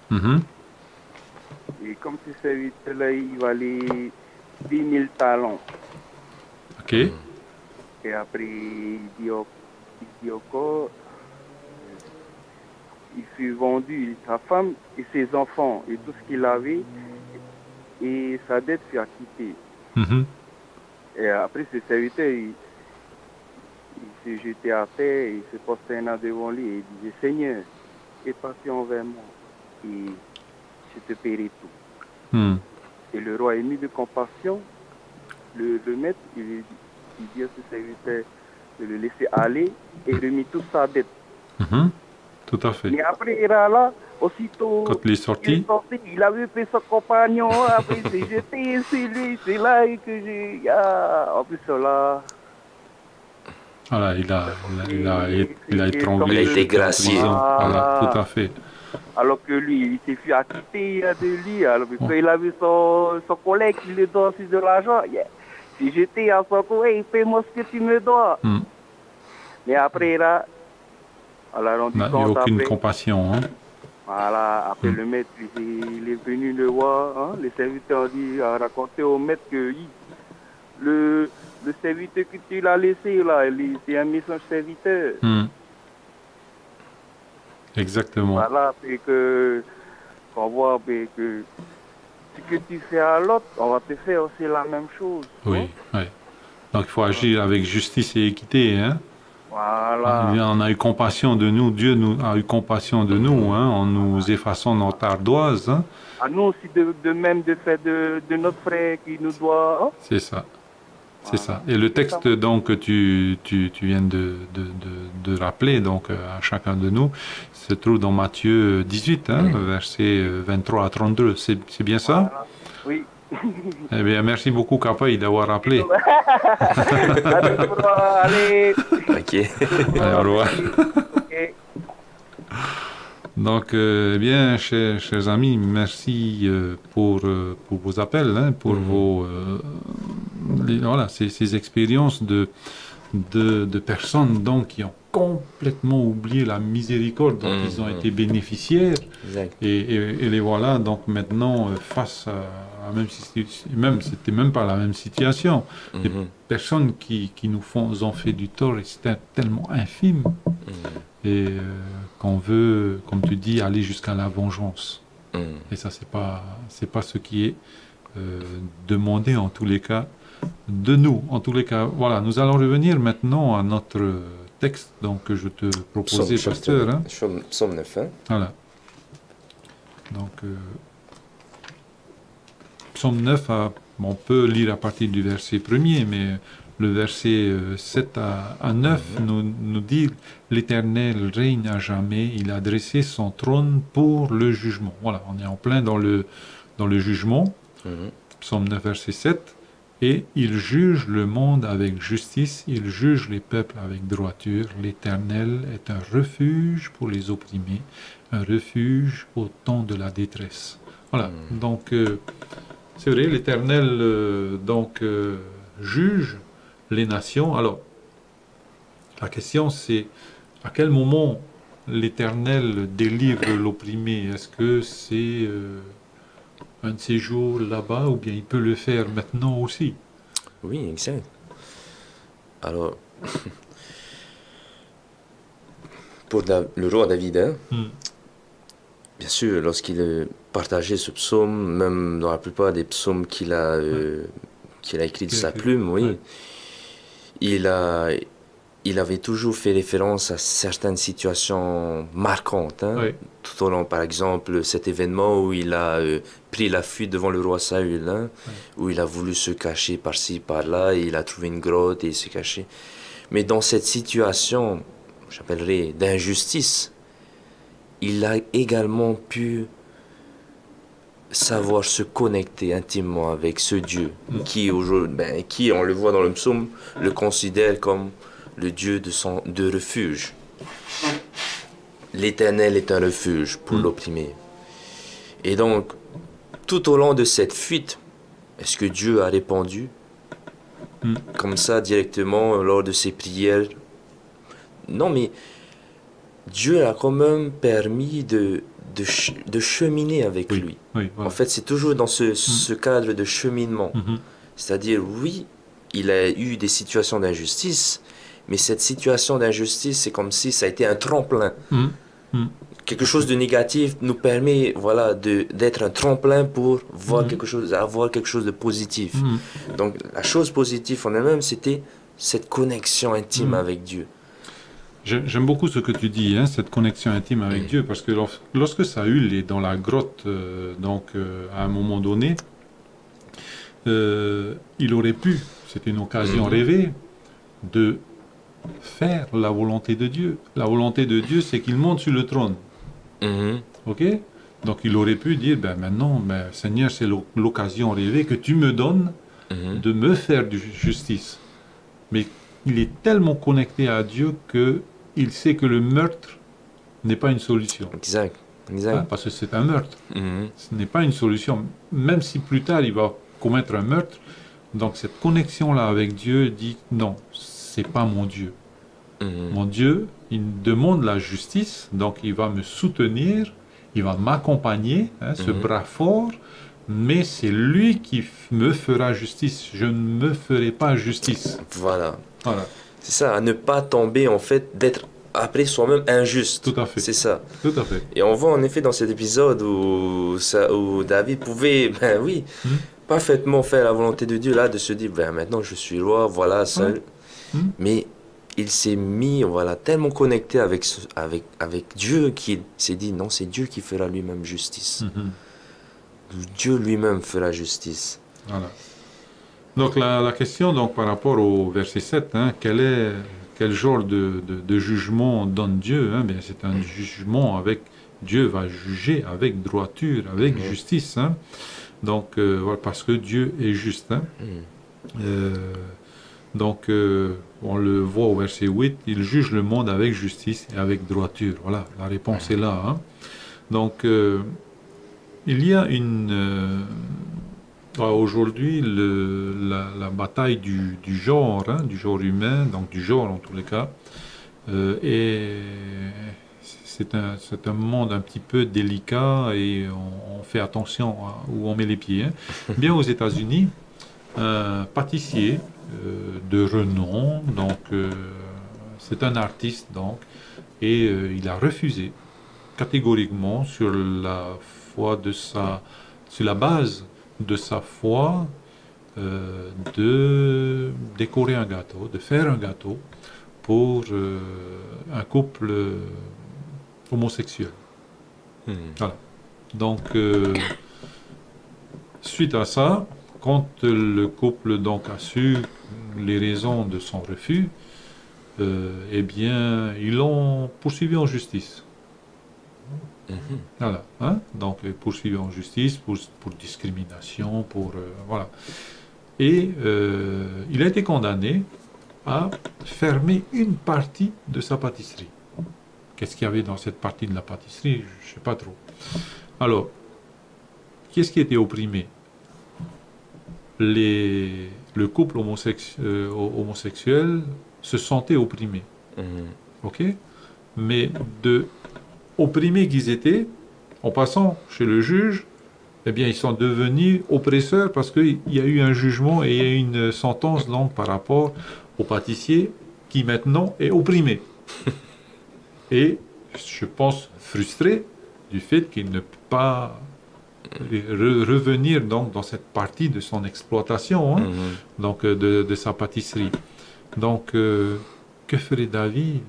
Et comme ces serviteurs-là, il valait 10 000 talents. Ok. Et après, il dit encore, il fut vendu, sa femme et ses enfants, et tout ce qu'il avait, et sa dette fut acquittée. Et après, ses serviteurs, il se jetait à terre, il se prosternait devant lui, et il disait, Seigneur, aie pitié envers moi, et je te paierai tout. Et le roi, ému de compassion, le maître, il dit à ses serviteurs de le laisser aller et remit toute sa dette. Tout tout à fait. Mais après, il a là, aussitôt, Quand il est sorti, il avait fait son compagnon, après il s'est jeté, c'est lui, c'est là que j'ai... Ah, en plus, là... voilà, il a étranglé. Il a été gracié. Voilà, tout à fait. Alors que lui, il s'est fait acquitter de lui. Alors que quand il a vu son collègue qui lui doit aussi de l'argent, il s'est jeté à son tour, hey, paye-moi ce que tu me dois. Mais après, là, on a rendu Il n'y a compte aucune après. compassion. Hein. Voilà, après le maître, il est venu le voir. Hein, les serviteurs ont raconté au maître que le serviteur que tu l'as laissé, là, c'est un méchant serviteur. Exactement. Voilà, et qu'on voit que ce que tu fais à l'autre, on va te faire aussi la même chose. Oui, hein? oui. Donc il faut agir avec justice et équité. Hein. Voilà. On a eu compassion de nous, Dieu a eu compassion de nous, hein, en nous effaçant notre ardoise. Hein. À nous aussi de même de faire de notre frère qui nous doit. Hein? C'est ça. C'est ça. Et le texte donc que tu viens de rappeler donc à chacun de nous se trouve dans Matthieu 18, hein, versets 23 à 32. C'est bien ça? Voilà. Oui. Eh bien, merci beaucoup, Kapaï, d'avoir rappelé. Allez. Ok. Allez, au revoir. Okay. Donc, eh bien, chers amis, merci pour vos appels, hein, pour vos voilà, ces expériences de personnes donc qui ont complètement oublié la miséricorde dont ils ont été bénéficiaires. Exact. Et les voilà donc maintenant face à la même situation, c'était même pas la même situation. Des personnes qui nous ont fait du tort et c'était tellement infime et qu'on veut, comme tu dis, aller jusqu'à la vengeance. Et ça c'est pas ce qui est demandé en tous les cas de nous. En tous les cas, voilà, nous allons revenir maintenant à notre texte donc que je te proposais, pasteur. Hein. Psaume 9. Hein? Voilà. Donc, psaume 9, on peut lire à partir du verset 1er, mais le verset 7 à 9 nous dit « L'Éternel règne à jamais, il a dressé son trône pour le jugement. » Voilà, on est en plein dans le jugement. Psaume 9, verset 7. Et il juge le monde avec justice, il juge les peuples avec droiture. L'Éternel est un refuge pour les opprimés, un refuge au temps de la détresse. Voilà, donc c'est vrai, l'Éternel juge les nations. Alors, la question c'est à quel moment l'Éternel délivre l'opprimé? Est-ce que c'est un de ces jours là-bas, ou bien il peut le faire maintenant aussi? Oui, exact. Alors, pour le roi David, hein, bien sûr, lorsqu'il partageait ce psaume, même dans la plupart des psaumes qu'il a écrits de sa plume, oui, il avait toujours fait référence à certaines situations marquantes. Hein, tout au long, par exemple, cet événement où il a pris la fuite devant le roi Saül, hein, où il a voulu se cacher par-ci, par-là, et il a trouvé une grotte et il s'est caché. Mais dans cette situation, j'appellerais d'injustice, il a également pu savoir se connecter intimement avec ce Dieu qui, qui, on le voit dans le psaume, le considère comme le Dieu de refuge. L'Éternel est un refuge pour l'opprimé. Et donc, tout au long de cette fuite, est-ce que Dieu a répondu comme ça directement lors de ses prières? Non, mais Dieu a quand même permis de cheminer avec lui. Oui, voilà. En fait, c'est toujours dans ce cadre de cheminement. C'est-à-dire, oui, il a eu des situations d'injustice, mais cette situation d'injustice, c'est comme si ça a été un tremplin. Quelque chose de négatif nous permet, voilà, d'être un tremplin pour voir avoir quelque chose de positif. Donc, la chose positive en elle-même, c'était cette connexion intime avec Dieu. J'aime beaucoup ce que tu dis, hein, cette connexion intime avec Dieu, parce que lorsque Saül est dans la grotte, à un moment donné, il aurait pu, c'était une occasion rêvée, de faire la volonté de Dieu. La volonté de Dieu, c'est qu'il monte sur le trône. Ok? Donc il aurait pu dire, ben maintenant, ben, Seigneur, c'est l'occasion rêvée que tu me donnes de me faire justice. Mais il est tellement connecté à Dieu qu'il sait que le meurtre n'est pas une solution. Exact. Parce que c'est un meurtre. Ce n'est pas une solution. Même si plus tard il va commettre un meurtre, donc cette connexion-là avec Dieu dit, non, c'est pas mon Dieu. Mon Dieu, il demande la justice, donc il va me soutenir, il va m'accompagner, ce bras fort, mais c'est lui qui me fera justice. Je ne me ferai pas justice. Voilà. C'est ça, à ne pas tomber, en fait, d'être après soi-même injuste. Tout à fait. C'est ça. Tout à fait. Et on voit en effet dans cet épisode où David pouvait, parfaitement faire la volonté de Dieu, là, de se dire, maintenant je suis roi, voilà, seul. Mais il s'est mis, voilà, tellement connecté avec Dieu qu'il s'est dit, non, c'est Dieu qui fera lui-même justice. Dieu lui-même fera justice. Voilà. Donc la question, donc, par rapport au verset 7, quel genre de jugement donne Dieu? Bien, c'est un jugement avec... Dieu va juger avec droiture, avec justice. Donc, voilà, parce que Dieu est juste. Donc, on le voit au verset 8, il juge le monde avec justice et avec droiture. Voilà, la réponse est là. Donc, il y a aujourd'hui la bataille du genre, du genre humain, donc du genre en tous les cas, et c'est un monde un petit peu délicat et on fait attention à où on met les pieds. Bien aux États-Unis, un pâtissier de renom, donc c'est un artiste donc, et il a refusé catégoriquement sur la base de sa foi de décorer un gâteau, de faire un gâteau pour un couple homosexuel. Voilà. Donc, suite à ça, quand le couple donc a su les raisons de son refus, eh bien, ils l'ont poursuivi en justice. Voilà, donc poursuivi en justice pour discrimination, voilà. Et il a été condamné à fermer une partie de sa pâtisserie. Qu'est-ce qu'il y avait dans cette partie de la pâtisserie? Je ne sais pas trop. Alors, qu'est-ce qui était opprimé? Le couple homosexuel se sentait opprimé. Ok? Mais opprimés qu'ils étaient, en passant chez le juge, eh bien, ils sont devenus oppresseurs parce qu'il y a eu un jugement et il y a eu une sentence donc, par rapport au pâtissier qui maintenant est opprimé. Et je pense frustré du fait qu'il ne peut pas revenir donc, dans cette partie de son exploitation, donc de sa pâtisserie. Donc, que ferait David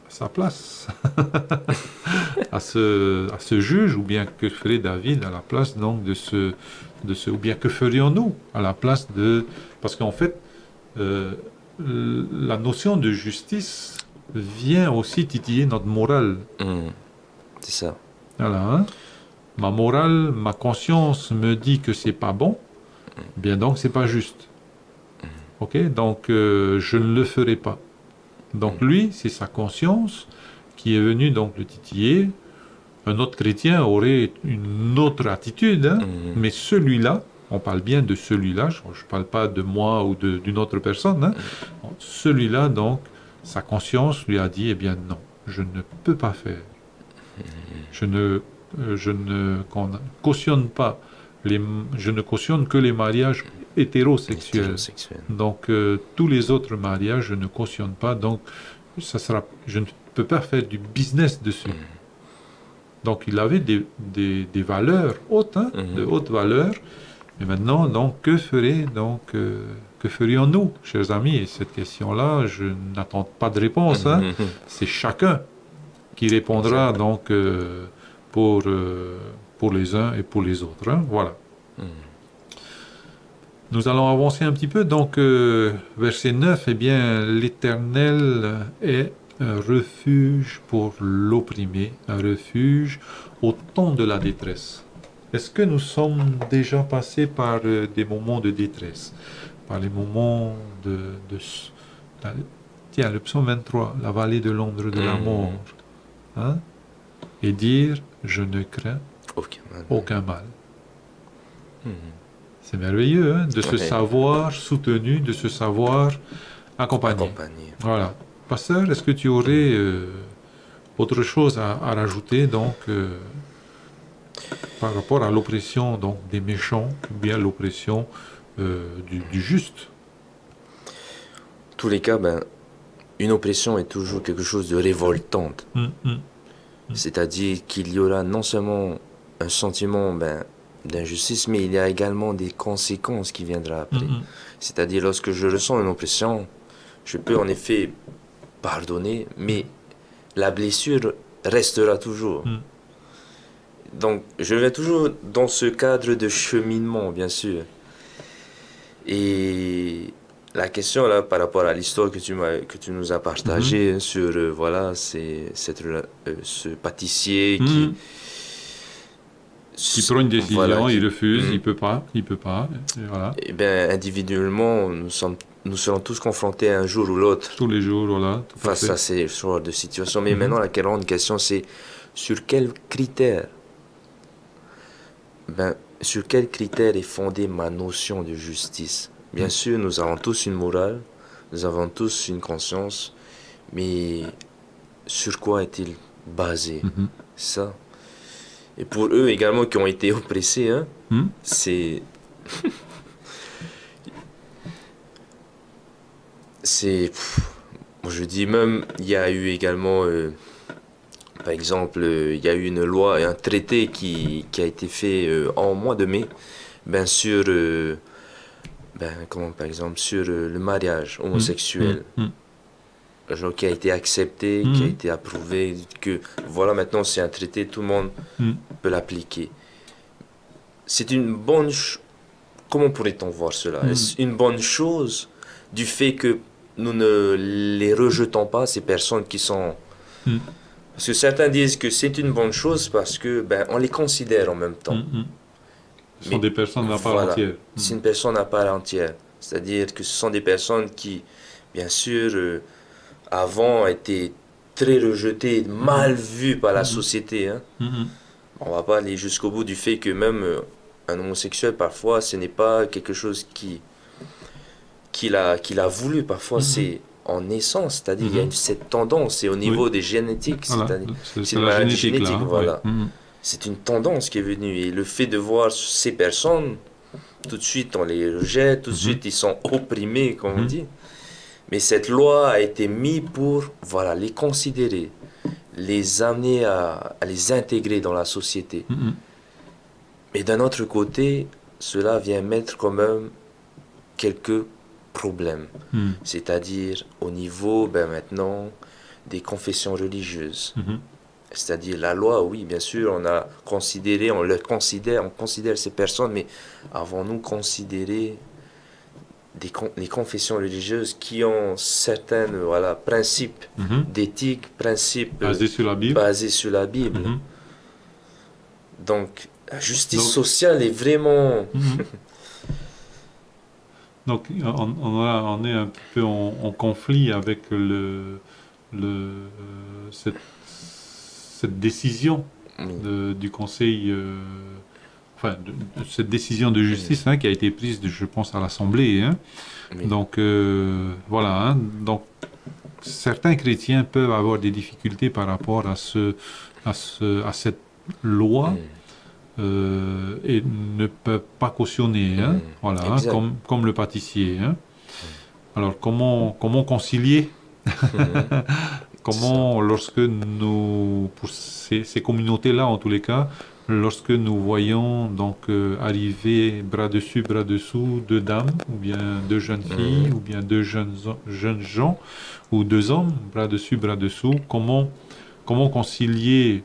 à sa place à ce juge, ou bien que ferait David à la place donc de ce ou bien que ferions-nous à la place de... Parce qu'en fait, la notion de justice vient aussi titiller notre morale. C'est ça. Voilà, ma morale, ma conscience me dit que c'est pas bon, bien donc c'est pas juste. Ok, donc je ne le ferai pas. Donc lui, c'est sa conscience qui est venue donc le titiller. Un autre chrétien aurait une autre attitude, mais celui-là, on parle bien de celui-là, je ne parle pas de moi ou d'une autre personne, celui-là donc, sa conscience lui a dit, eh bien non, je ne peux pas faire. Je ne cautionne pas, je ne cautionne que les mariages hétérosexuels. Donc tous les autres mariages, je ne cautionne pas, donc je ne peux pas faire du business dessus. Donc il avait des valeurs hautes, de hautes valeurs, et maintenant, donc, que ferions-nous, chers amis? Et cette question-là, je n'attends pas de réponse, c'est chacun qui répondra donc pour les uns et pour les autres. Voilà. Nous allons avancer un petit peu. Donc, verset 9, eh bien, l'Éternel est un refuge pour l'opprimé, un refuge au temps de la détresse. Est-ce que nous sommes déjà passés par des moments de détresse, par les moments tiens, le psaume 23, la vallée de l'ombre de la mort, hein? Et dire, je ne crains aucun mal. C'est merveilleux, hein, de se savoir soutenu, de se savoir accompagné. Voilà. Pasteur, est-ce que tu aurais autre chose à rajouter donc par rapport à l'oppression donc des méchants ou bien l'oppression du juste? En tous les cas, une oppression est toujours quelque chose de révoltante. C'est-à-dire qu'il y aura non seulement un sentiment d'injustice, mais il y a également des conséquences qui viendront après. C'est-à-dire, lorsque je ressens une oppression, je peux en effet pardonner, mais la blessure restera toujours. Donc, je vais toujours dans ce cadre de cheminement, bien sûr. Et la question, là, par rapport à l'histoire que tu nous as partagée sur, voilà, ce pâtissier qui prend une décision, voilà, il refuse, il peut pas, et voilà. Eh bien, individuellement, nous serons tous confrontés un jour ou l'autre. Tous les jours, voilà. Face à ces genres de situations. Mais maintenant, la grande question, c'est sur quels critères sur quels critères est fondée ma notion de justice? Bien sûr, nous avons tous une morale, nous avons tous une conscience, mais sur quoi est-il basé? Ça. Et pour eux également qui ont été oppressés, hein, c'est... je dis même, il y a eu également, par exemple, il y a eu une loi et un traité qui a été fait en mois de mai, bien sûr, par exemple, sur le mariage homosexuel, qui a été accepté, qui a été approuvé, que voilà, maintenant c'est un traité, tout le monde peut l'appliquer. C'est une bonne comment pourrait-on voir cela? Est-ce une bonne chose du fait que nous ne les rejetons pas, ces personnes qui sont... Parce que certains disent que c'est une bonne chose parce que on les considère en même temps. Ce sont des personnes à part entière. C'est une personne à part entière. C'est-à-dire que ce sont des personnes qui, bien sûr, avant étaient très rejetées, mal vues par la société. Hein. On ne va pas aller jusqu'au bout du fait que même un homosexuel, parfois, ce n'est pas quelque chose qu'il a voulu. Parfois, c'est en naissance, c'est-à-dire il y a cette tendance, c'est au niveau des génétiques, c'est une maladie génétique, voilà. C'est une tendance qui est venue, et le fait de voir ces personnes, tout de suite on les rejette, tout de suite ils sont opprimés, comme on dit, mais cette loi a été mise pour, voilà, les considérer, les amener à les intégrer dans la société. Mais d'un autre côté, cela vient mettre quand même quelques problème, c'est-à-dire au niveau maintenant des confessions religieuses. C'est-à-dire la loi, oui, bien sûr, on considère ces personnes, mais avons-nous considéré les confessions religieuses qui ont certains principes d'éthique, principes basés sur la Bible. Donc, la justice sociale est vraiment... Donc, on est un peu en conflit avec cette décision du Conseil, cette décision de justice qui a été prise, je pense, à l'Assemblée. Donc, voilà. Donc, certains chrétiens peuvent avoir des difficultés par rapport à cette loi. Et ne peuvent pas cautionner, voilà, comme le pâtissier. Alors, comment concilier Comment, lorsque nous, pour ces communautés-là, en tous les cas, lorsque nous voyons donc arriver bras dessus, bras dessous, deux dames, ou bien deux jeunes filles, ou bien deux jeunes gens, ou deux hommes, bras dessus, bras dessous, comment concilier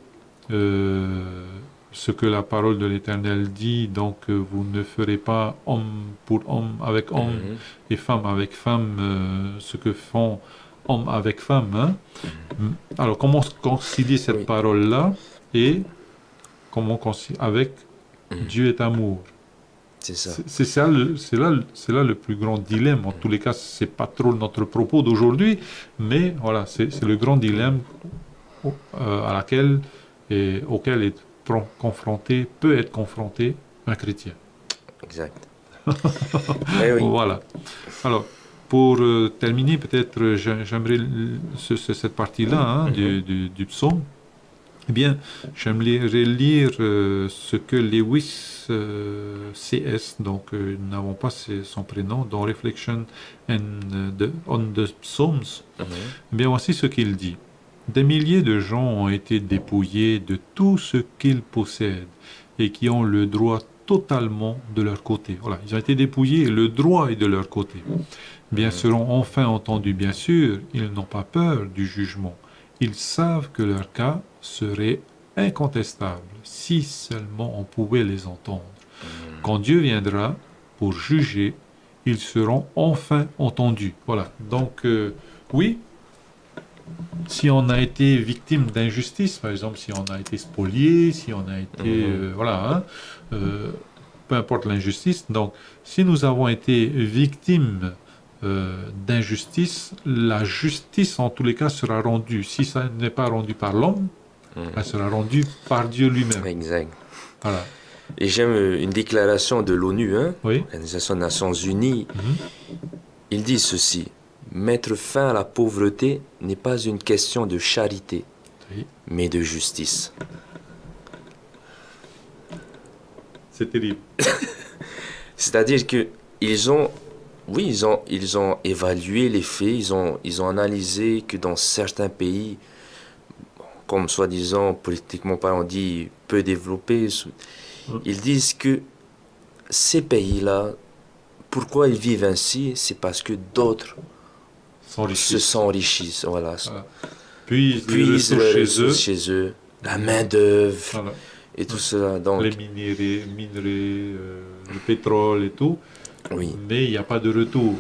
ce que la parole de l'Éternel dit, donc vous ne ferez pas homme pour homme avec homme et femme avec femme, ce que font homme avec femme. Hein? Alors, comment concilier cette parole-là et comment concilier avec Dieu est amour? C'est ça. C'est là le plus grand dilemme. En tous les cas, c'est pas trop notre propos d'aujourd'hui, mais voilà, c'est le grand dilemme auquel peut être confronté un chrétien. Exact. Voilà. Alors, pour terminer, peut-être, j'aimerais cette partie-là du psaume. Eh bien, j'aimerais lire ce que Lewis C.S., donc nous n'avons pas son prénom, dans Reflection on the Psalms. Eh bien, voici ce qu'il dit. Des milliers de gens ont été dépouillés de tout ce qu'ils possèdent et qui ont le droit totalement de leur côté. Voilà, ils ont été dépouillés et le droit est de leur côté. Bien seront enfin entendus, bien sûr, ils n'ont pas peur du jugement. Ils savent que leur cas serait incontestable si seulement on pouvait les entendre. Quand Dieu viendra pour juger, ils seront enfin entendus. Voilà, donc oui, si on a été victime d'injustice, par exemple, si on a été spolié, si on a été... peu importe l'injustice, donc si nous avons été victimes d'injustice, la justice en tous les cas sera rendue. Si ça n'est pas rendu par l'homme, elle sera rendue par Dieu lui-même. Exact. Voilà. Et j'aime une déclaration de l'ONU, l'Organisation des Nations Unies. Il dit ceci: mettre fin à la pauvreté n'est pas une question de charité, mais de justice. C'est terrible. C'est-à-dire que ils ont évalué les faits, ils ont analysé que dans certains pays, comme soi-disant politiquement parlant, on dit peu développés, ils disent que ces pays-là, pourquoi ils vivent ainsi, c'est parce que d'autres se sont enrichis. Voilà. Puis les ressources chez eux, la main-d'œuvre et tout cela. Donc, les minerais, le pétrole et tout. Oui. Mais il n'y a pas de retour.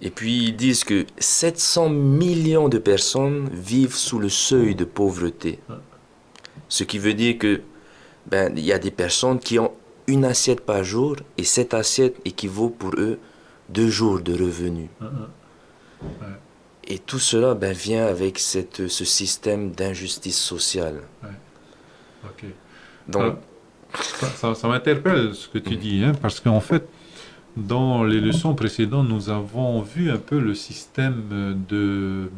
Et puis ils disent que 700 millions de personnes vivent sous le seuil de pauvreté. Ce qui veut dire que il y a des personnes qui ont une assiette par jour et cette assiette équivaut pour eux 2 jours de revenus. Et tout cela vient avec ce système d'injustice sociale. Donc, ça m'interpelle ce que tu dis, parce qu'en fait, dans les leçons précédentes, nous avons vu un peu le système de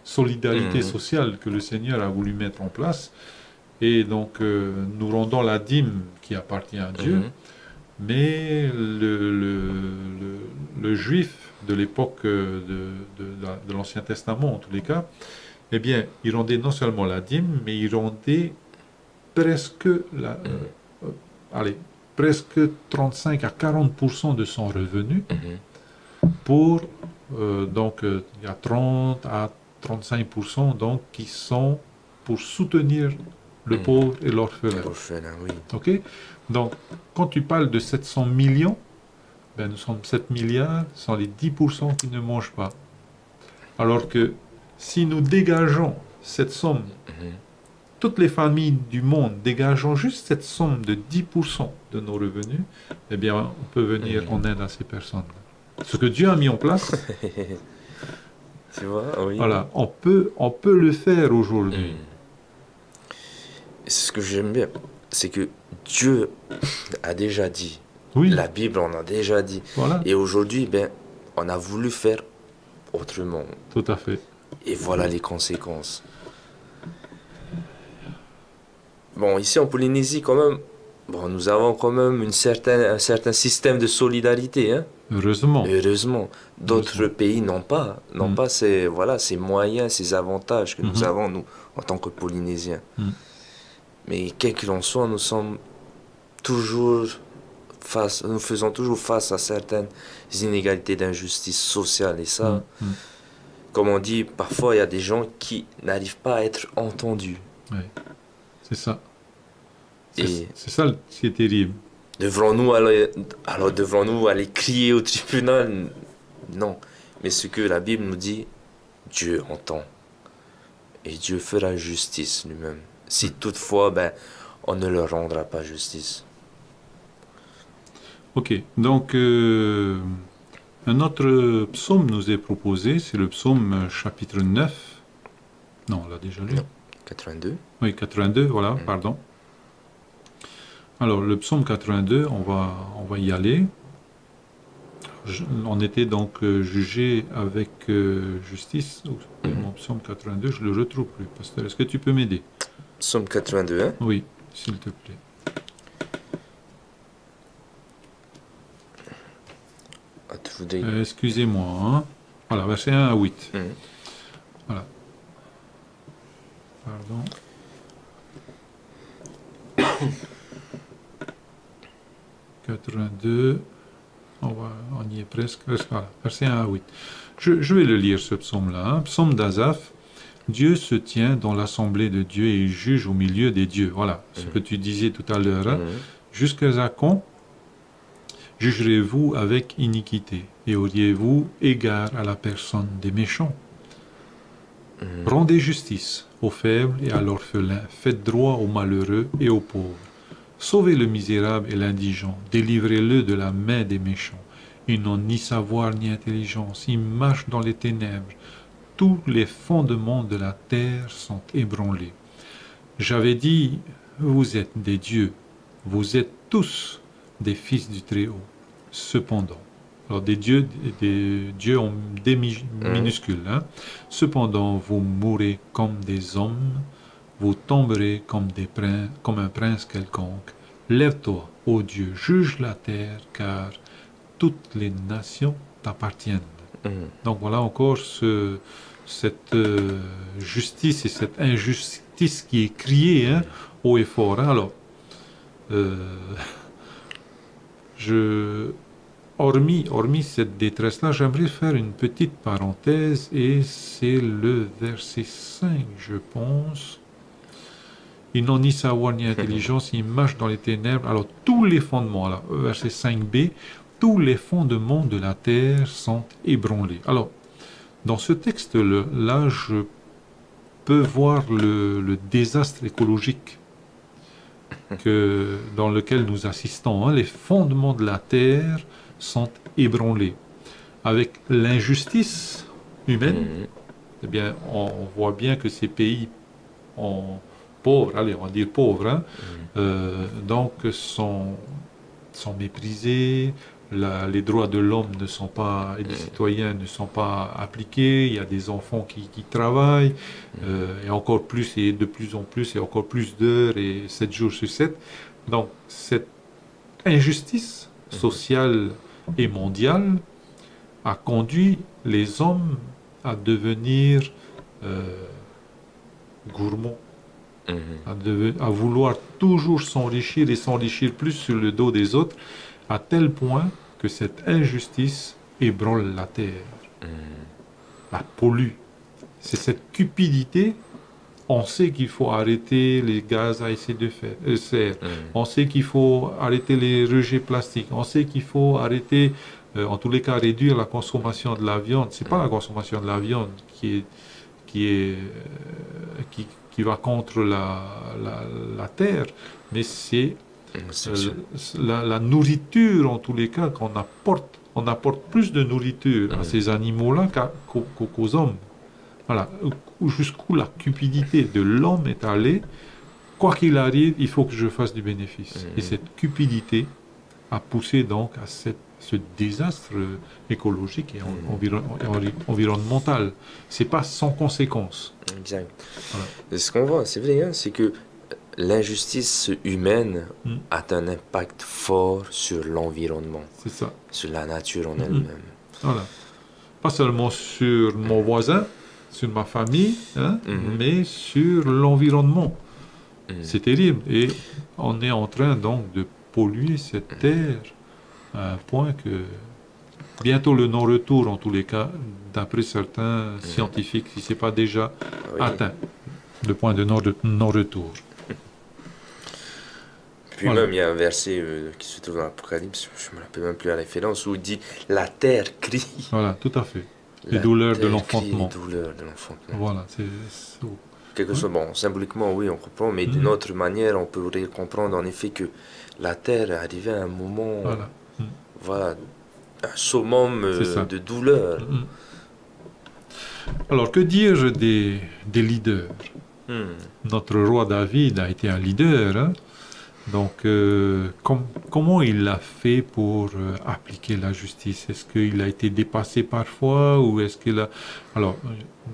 solidarité sociale que le Seigneur a voulu mettre en place. Et donc, nous rendons la dîme qui appartient à Dieu, mais le juif de l'époque de l'Ancien Testament, en tous les cas, eh bien, il rendait non seulement la dîme, mais il rendait presque presque 35 à 40% de son revenu pour, donc, il y a 30 à 35% donc, qui sont pour soutenir le pauvre et l'orphelin. Ok? Donc, quand tu parles de 700 millions, nous sommes 7 milliards, ce sont les 10% qui ne mangent pas. Alors que si nous dégageons cette somme, toutes les familles du monde dégageant juste cette somme de 10% de nos revenus, eh bien, on peut venir en aide à ces personnes. Ce que Dieu a mis en place, tu vois, oui. Voilà, on peut le faire aujourd'hui. Ce que j'aime bien, c'est que Dieu a déjà dit. Oui. La Bible en a déjà dit. Voilà. Et aujourd'hui, on a voulu faire autrement. Tout à fait. Et voilà les conséquences. Bon, ici en Polynésie, quand même, nous avons quand même un certain système de solidarité. Heureusement. Heureusement. D'autres pays n'ont pas ces moyens, ces avantages que nous avons, nous, en tant que Polynésiens. Mais quel qu'il en soit, nous faisons toujours face à certaines inégalités d'injustice sociale. Et ça, comme on dit, parfois il y a des gens qui n'arrivent pas à être entendus. Oui, c'est ça. Et c'est ça qui est terrible. devrons-nous aller crier au tribunal? Non. Mais ce que la Bible nous dit, Dieu entend. Et Dieu fera justice lui-même. Si toutefois, on ne leur rendra pas justice. Ok, donc un autre psaume nous est proposé, c'est le psaume chapitre 9. Non, on l'a déjà lu. Non, 82. Oui, 82, voilà, pardon. Alors, le psaume 82, on va y aller. On était donc jugé avec justice. Mon psaume 82, je ne le retrouve plus. Pasteur, est-ce que tu peux m'aider? Psaume 82, hein? Oui, s'il te plaît. Excusez-moi. Hein? Voilà, verset 1 à 8. Voilà. Pardon. « 82, on y est presque. Voilà, verset 1 à 8. Je vais le lire, ce psaume-là. Hein. Psaume d'Asaph. Dieu se tient dans l'assemblée de Dieu et il juge au milieu des dieux. Voilà, ce que tu disais tout à l'heure. Hein. Jusqu'à quand jugerez-vous avec iniquité et auriez-vous égard à la personne des méchants? Rendez justice aux faibles et à l'orphelin, faites droit aux malheureux et aux pauvres. Sauvez le misérable et l'indigent, délivrez-le de la main des méchants. Ils n'ont ni savoir ni intelligence, ils marchent dans les ténèbres. Tous les fondements de la terre sont ébranlés. J'avais dit, vous êtes des dieux, vous êtes tous des fils du Très-Haut. Cependant, alors des dieux ont des minuscules. Hein. Cependant, vous mourrez comme des hommes, vous tomberez comme un prince quelconque. Lève-toi, ô Dieu, juge la terre, car toutes les nations t'appartiennent. Donc voilà encore cette justice et cette injustice qui est criée hein, haut et fort. Hein. Alors, hormis cette détresse-là, j'aimerais faire une petite parenthèse et c'est le verset 5, je pense. Ils n'ont ni savoir ni intelligence, ils marchent dans les ténèbres. Alors, tous les fondements, là, verset 5b, tous les fondements de la terre sont ébranlés. Alors, dans ce texte-là, je peux voir le désastre écologique dans lequel nous assistons. Hein. Les fondements de la terre sont ébranlés. Avec l'injustice humaine, eh bien, on voit bien que ces pays pauvres, allez, on va dire pauvres, hein, donc sont méprisés, les droits de l'homme ne sont pas, et des citoyens ne sont pas appliqués, il y a des enfants qui travaillent, et encore plus, et de plus en plus, et encore plus d'heures, et 7 jours sur 7. Donc, cette injustice sociale et mondiale a conduit les hommes à devenir gourmands, à vouloir toujours s'enrichir et s'enrichir plus sur le dos des autres, à tel point que cette injustice ébranle la terre, la pollue. C'est cette cupidité. On sait qu'il faut arrêter les gaz à effet de serre. On sait qu'il faut arrêter les rejets plastiques. On sait qu'il faut arrêter, en tous les cas, réduire la consommation de la viande. C'est pas la consommation de la viande qui va contre la terre, mais c'est la nourriture, en tous les cas, qu'on apporte. On apporte plus de nourriture à ces animaux-là qu'aux hommes. Voilà, jusqu'où la cupidité de l'homme est allée. Quoi qu'il arrive, il faut que je fasse du bénéfice. Et cette cupidité a poussé donc à ce désastre écologique et environnemental. C'est pas sans conséquence. Exact. Voilà. Ce qu'on voit, c'est vrai, hein, c'est que l'injustice humaine a un impact fort sur l'environnement. C'est ça. Sur la nature en elle-même. Voilà. Pas seulement sur mon voisin, sur ma famille, hein, mais sur l'environnement. C'est terrible. Et on est en train donc de polluer cette terre à un point que bientôt le non-retour, en tous les cas, d'après certains scientifiques, si ce n'est pas déjà atteint, le point de non-retour. Puis même, il y a un verset qui se trouve dans l'Apocalypse, je ne me rappelle même plus la référence, où il dit « La terre crie ». Voilà, tout à fait. Les douleurs de l'enfantement. Les douleurs de l'enfantement. Voilà, c'est... Quelque chose, bon, symboliquement, oui, on comprend, mais d'une autre manière, on pourrait comprendre en effet que la terre est arrivée à un moment, voilà, un summum de douleur. Alors, que dire des leaders? Notre roi David a été un leader, hein? Donc, comment il l'a fait pour appliquer la justice? Est-ce qu'il a été dépassé parfois ou est-ce qu'il a... Alors,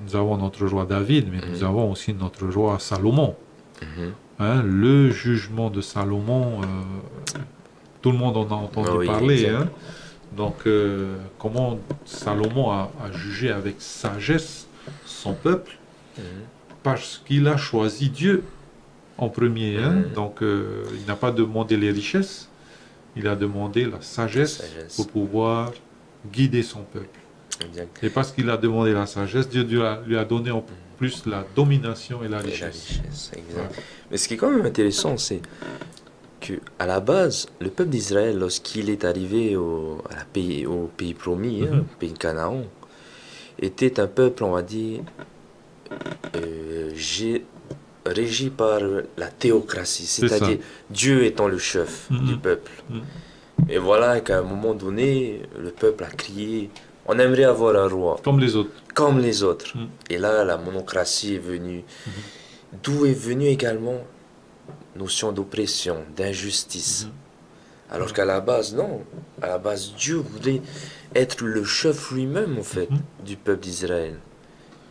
nous avons notre roi David, mais nous avons aussi notre roi Salomon. Hein, le jugement de Salomon, tout le monde en a entendu parler. Hein? Donc, comment Salomon a jugé avec sagesse son peuple, parce qu'il a choisi Dieu en premier. Hein? Donc, il n'a pas demandé les richesses, il a demandé la sagesse. Pour pouvoir guider son peuple. Exact. Et parce qu'il a demandé la sagesse, Dieu lui a donné en plus la domination et la richesse. Mais ce qui est quand même intéressant, c'est qu'à la base, le peuple d'Israël, lorsqu'il est arrivé au pays promis, au pays de Canaan, était un peuple, on va dire, régi par la théocratie, c'est-à-dire Dieu étant le chef du peuple. Et voilà qu'à un moment donné, le peuple a crié, on aimerait avoir un roi. Comme les autres. Comme les autres. Et là, la monocratie est venue. D'où est venue également notion d'oppression, d'injustice. Alors qu'à la base, non. À la base, Dieu voulait être le chef lui-même, en fait, du peuple d'Israël.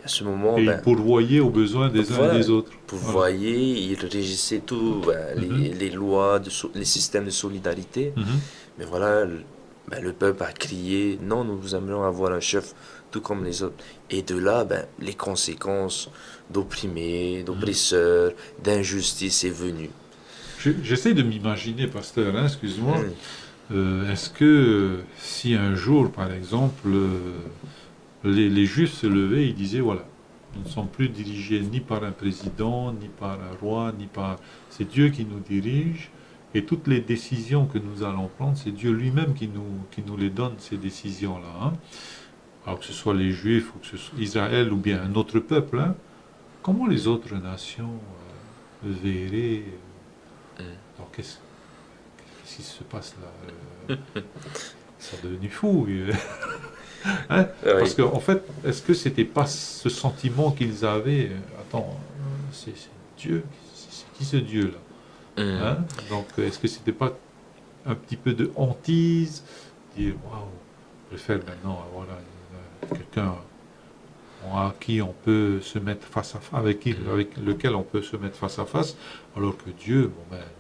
À ce moment, et il pourvoyait aux besoins des uns et des autres. Pourvoyait, il régissait tout, les lois, les systèmes de solidarité. Mais voilà, le peuple a crié, non, nous aimerions avoir un chef tout comme les autres. Et de là, les conséquences d'opprimés, d'oppresseurs, d'injustice est venue. J'essaie de m'imaginer, pasteur, hein, excuse-moi, est-ce que si un jour, par exemple, les Juifs se levaient, ils disaient, voilà, nous ne sommes plus dirigés ni par un président, ni par un roi, ni par... C'est Dieu qui nous dirige, et toutes les décisions que nous allons prendre, c'est Dieu lui-même qui nous les donne, ces décisions-là. Hein. Alors que ce soit les Juifs, ou que ce soit Israël, ou bien un autre peuple, hein. Comment les autres nations verraient... Alors qu'est-ce qui se passe là? Ça a devenu fou. Hein? Parce qu'en fait, est-ce que c'était pas ce sentiment qu'ils avaient? Attends, c'est Dieu, c'est qui ce Dieu-là? Hein? Donc, est-ce que c'était pas un petit peu de hantise? Dire, waouh, je vais faire maintenant, voilà, quelqu'un à qui on peut se mettre face à face, avec lequel on peut se mettre face à face, alors que Dieu,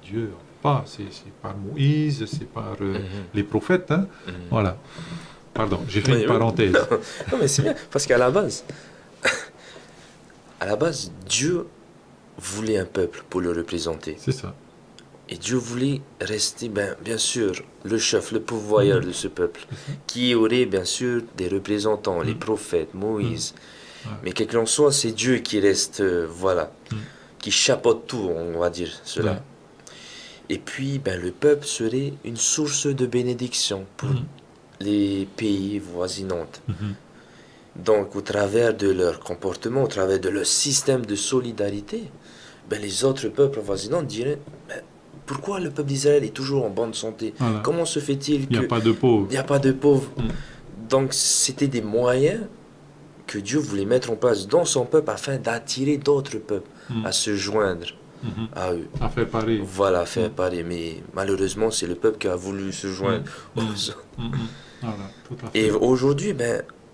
Dieu, pas, c'est par Moïse, c'est par les prophètes, hein? Voilà. Pardon, j'ai fait une parenthèse. Non, mais c'est bien, parce qu'à la base, Dieu voulait un peuple pour le représenter. C'est ça. Et Dieu voulait rester, bien sûr, le chef, le pourvoyeur de ce peuple, qui aurait bien sûr des représentants, les prophètes, Moïse. Mais quel qu'il en soit, c'est Dieu qui reste, qui chapeaute tout, on va dire cela. Et puis, le peuple serait une source de bénédiction pour les pays voisinants. Donc, au travers de leur comportement, au travers de leur système de solidarité, les autres peuples voisinants diraient, pourquoi le peuple d'Israël est toujours en bonne santé? Comment se fait-il qu'il n'y a pas de pauvres? Il n'y a pas de pauvres. Donc, c'était des moyens que Dieu voulait mettre en place dans son peuple afin d'attirer d'autres peuples à se joindre à eux. À faire pareil. Voilà, à faire pareil. Mais malheureusement, c'est le peuple qui a voulu se joindre aux autres. Voilà, tout à fait. Et aujourd'hui,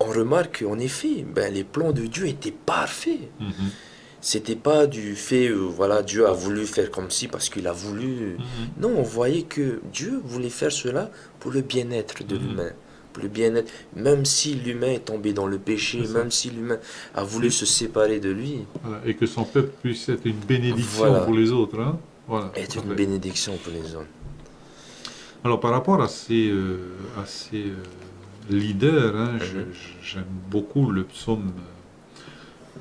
on remarque qu'en effet, les plans de Dieu étaient parfaits. C'était pas du fait, Dieu a voulu faire comme ci parce qu'il a voulu. Non, on voyait que Dieu voulait faire cela pour le bien-être de l'humain. Pour le bien-être, même si l'humain est tombé dans le péché, même si l'humain a voulu se séparer de lui. Voilà, et que son peuple puisse être une bénédiction pour les autres. Hein? Voilà, être une bénédiction pour les autres. Alors, par rapport à ces leaders, hein, j'aime beaucoup le psaume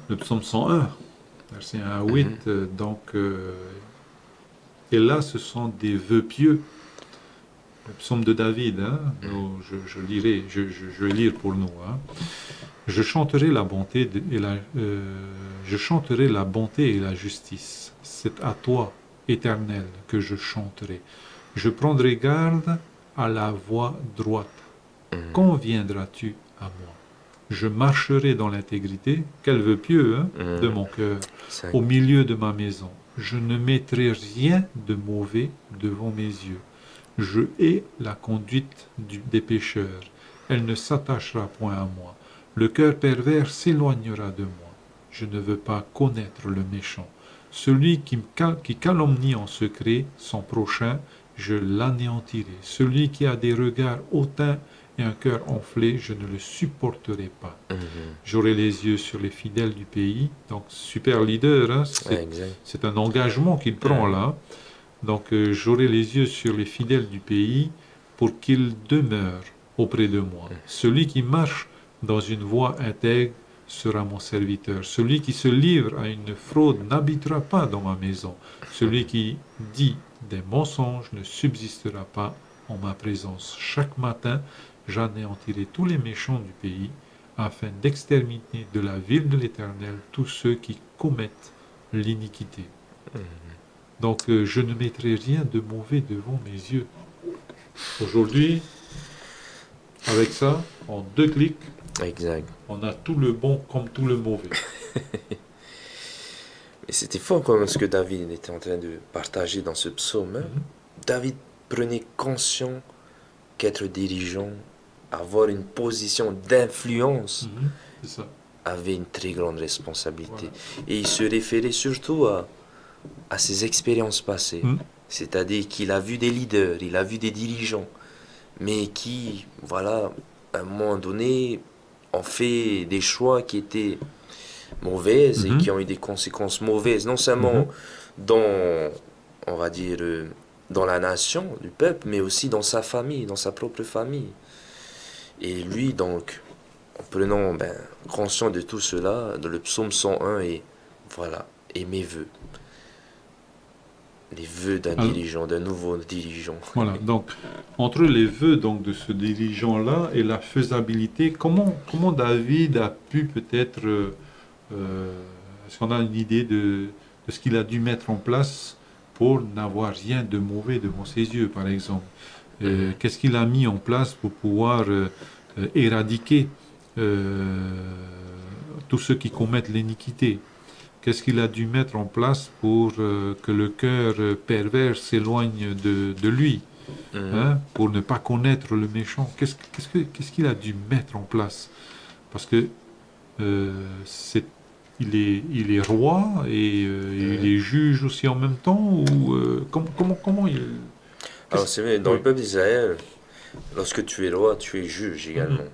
101. Verset 1 à 8, donc, Et là, ce sont des vœux pieux. Le psaume de David, hein, je lirai, je vais lire pour nous. Hein. Je chanterai la bonté je chanterai la bonté et la justice. C'est à toi, Éternel, que je chanterai. Je prendrai garde à la voie droite. Quand viendras-tu à moi? Je marcherai dans l'intégrité, quel vœu pieux hein, de mon cœur, au milieu de ma maison. Je ne mettrai rien de mauvais devant mes yeux. Je hais la conduite des pécheurs. Elle ne s'attachera point à moi. Le cœur pervers s'éloignera de moi. Je ne veux pas connaître le méchant. Celui qui calomnie en secret son prochain, je l'anéantirai. Celui qui a des regards hautains et un cœur enflé, je ne le supporterai pas. J'aurai les yeux sur les fidèles du pays. Donc, super leader, hein, c'est un engagement qu'il prend là. Donc, j'aurai les yeux sur les fidèles du pays pour qu'ils demeurent auprès de moi. Celui qui marche dans une voie intègre sera mon serviteur. Celui qui se livre à une fraude n'habitera pas dans ma maison. Celui qui dit des mensonges ne subsistera pas en ma présence. Chaque matin, j'anéantirai tous les méchants du pays, afin d'exterminer de la ville de l'Éternel tous ceux qui commettent l'iniquité. Donc, je ne mettrai rien de mauvais devant mes yeux. Aujourd'hui, avec ça, en 2 clics, on a tout le bon comme tout le mauvais. Et c'était fort comme ce que David était en train de partager dans ce psaume. Hein. David prenait conscience qu'être dirigeant, avoir une position d'influence, avait une très grande responsabilité. Voilà. Et il se référait surtout à ses expériences passées. C'est-à-dire qu'il a vu des leaders, il a vu des dirigeants, mais qui, voilà, à un moment donné, ont fait des choix qui étaient mauvaises et qui ont eu des conséquences mauvaises, non seulement dans, on va dire, dans la nation, du peuple, mais aussi dans sa famille, dans sa propre famille. Et lui, donc, en prenant conscience de tout cela, dans le psaume 101, et voilà, et mes vœux. Les vœux d'un dirigeant, d'un nouveau dirigeant. Voilà, donc, entre les vœux donc, de ce dirigeant-là et la faisabilité, comment David a pu peut-être... est-ce qu'on a une idée de ce qu'il a dû mettre en place pour n'avoir rien de mauvais devant ses yeux, par exemple? Qu'est-ce qu'il a mis en place pour pouvoir éradiquer tous ceux qui commettent l'iniquité? Qu'est-ce qu'il a dû mettre en place pour que le cœur pervers s'éloigne de lui, hein, pour ne pas connaître le méchant? Qu'est-ce qu'il a dû mettre en place? Parce que il est roi et il est juge aussi en même temps, ou comment il... Alors c'est vrai, dans le peuple d'Israël, lorsque tu es roi, tu es juge également.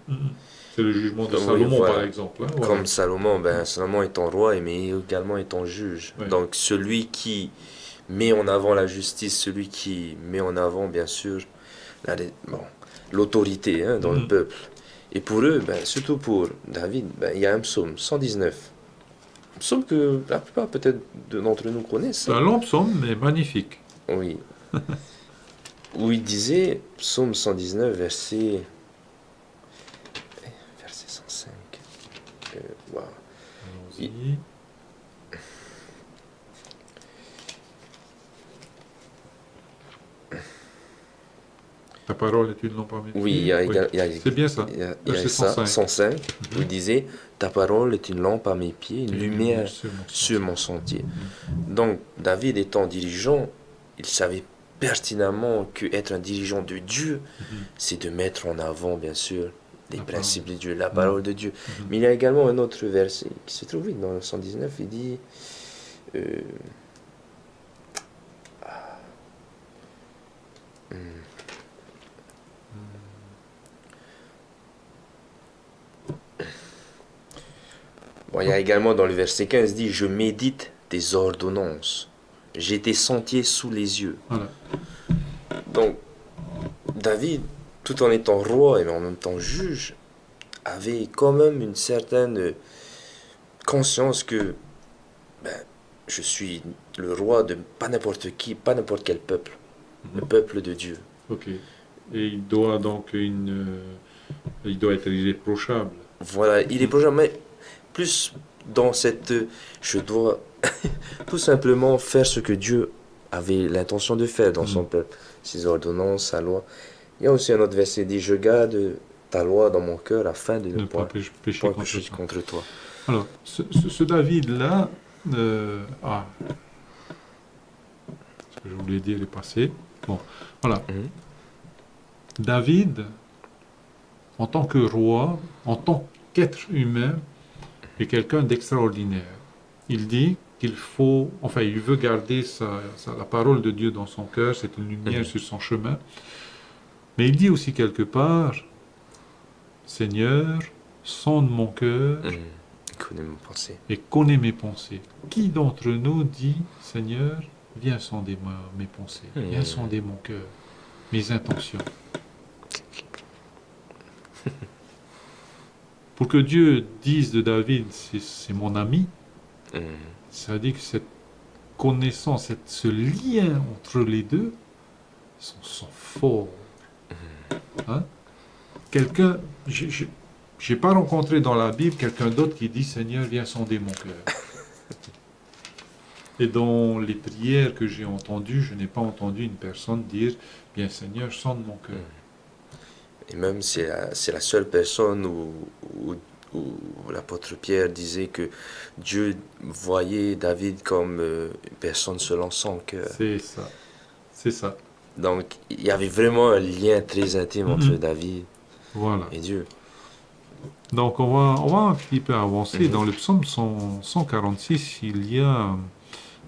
C'est le jugement de Salomon, voilà. Par exemple. Hein, voilà. Comme Salomon, Salomon étant roi, mais également étant juge. Ouais. Donc celui qui met en avant la justice, celui qui met en avant, bien sûr, l'autorité hein, dans le peuple. Et pour eux, surtout pour David, il y a un psaume 119. Un psaume que la plupart peut-être d'entre nous connaissent. C'est un long psaume, mais magnifique. Oui. Où il disait, psaume 119, verset 105. Wow. Allons-y. Ta parole est une lampe à mes pieds. Oui, c'est bien ça. Il y a ça, 105, où il disait, ta parole est une lampe à mes pieds, une lumière sur mon sentier. Donc, David étant dirigeant, il savait pertinemment qu'être un dirigeant de Dieu, c'est de mettre en avant, bien sûr, les principes de Dieu, la parole de Dieu. Mais il y a également un autre verset qui se trouve dans le 119, il dit... Bon, il y a également dans le verset 15, il dit « Je médite tes ordonnances. J'ai tes sentiers sous les yeux. » Voilà. Donc, David, tout en étant roi et en même temps juge, avait quand même une certaine conscience que je suis le roi de pas n'importe qui, pas n'importe quel peuple, le peuple de Dieu. Ok. Et il doit donc il doit être irréprochable. Voilà, il est proche, mais plus dans cette, je dois tout simplement faire ce que Dieu avait l'intention de faire dans son peuple, ses ordonnances, sa loi. Il y a aussi un autre verset dit, je garde ta loi dans mon cœur afin de ne pas pécher contre toi. Alors, ce David-là, ce que je voulais dire est passé. Bon, voilà. David, en tant que roi, en tant qu'être humain, est quelqu'un d'extraordinaire. Il dit qu'il faut, enfin, il veut garder la parole de Dieu dans son cœur, c'est une lumière sur son chemin. Mais il dit aussi quelque part, Seigneur, sonde mon cœur et connais mes pensées. Qui d'entre nous dit, Seigneur, viens sonder mes pensées, viens sonder mon cœur, mes intentions. Pour que Dieu dise de David, c'est mon ami, ça dit que cette connaissance, ce lien entre les deux sont forts. Hein? Quelqu'un, j'ai pas rencontré dans la Bible quelqu'un d'autre qui dit Seigneur, viens sonder mon cœur. Et dans les prières que j'ai entendues, je n'ai pas entendu une personne dire bien Seigneur, sonde mon cœur. Et même c'est la seule personne où l'apôtre Pierre disait que Dieu voyait David comme une personne selon son cœur. C'est ça. C'est ça. Donc il y avait vraiment un lien très intime entre David et Dieu. Donc on va un petit peu avancer. Dans le psaume 146, il y a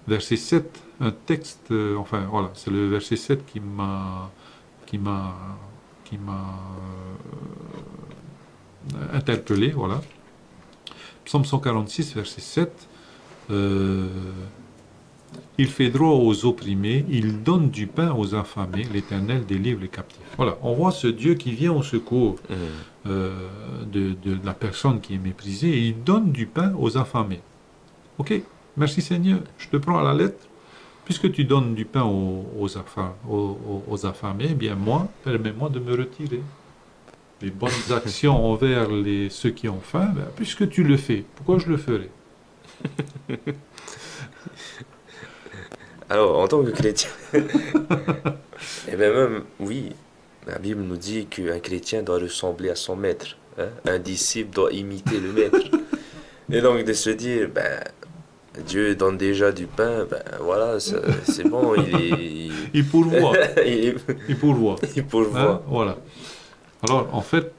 verset 7, un texte, enfin voilà, c'est le verset 7 qui m'a interpellé, voilà. Psaume 146, verset 7. Il fait droit aux opprimés, il donne du pain aux affamés, l'Éternel délivre les captifs. Voilà, on voit ce Dieu qui vient au secours de la personne qui est méprisée et il donne du pain aux affamés. Ok, merci Seigneur, je te prends à la lettre. Puisque tu donnes du pain aux affamés, eh bien moi, permets-moi de me retirer. Les bonnes actions envers ceux qui ont faim, ben, puisque tu le fais, pourquoi je le ferai? Alors, en tant que chrétien, eh bien même, oui, la Bible nous dit qu'un chrétien doit ressembler à son maître. Hein? Un disciple doit imiter le maître. Et donc de se dire, ben, Dieu donne déjà du pain, ben voilà, c'est bon, il pourvoit. Il pourvoit. Il pourvoit. Hein? Voilà. Alors, en fait,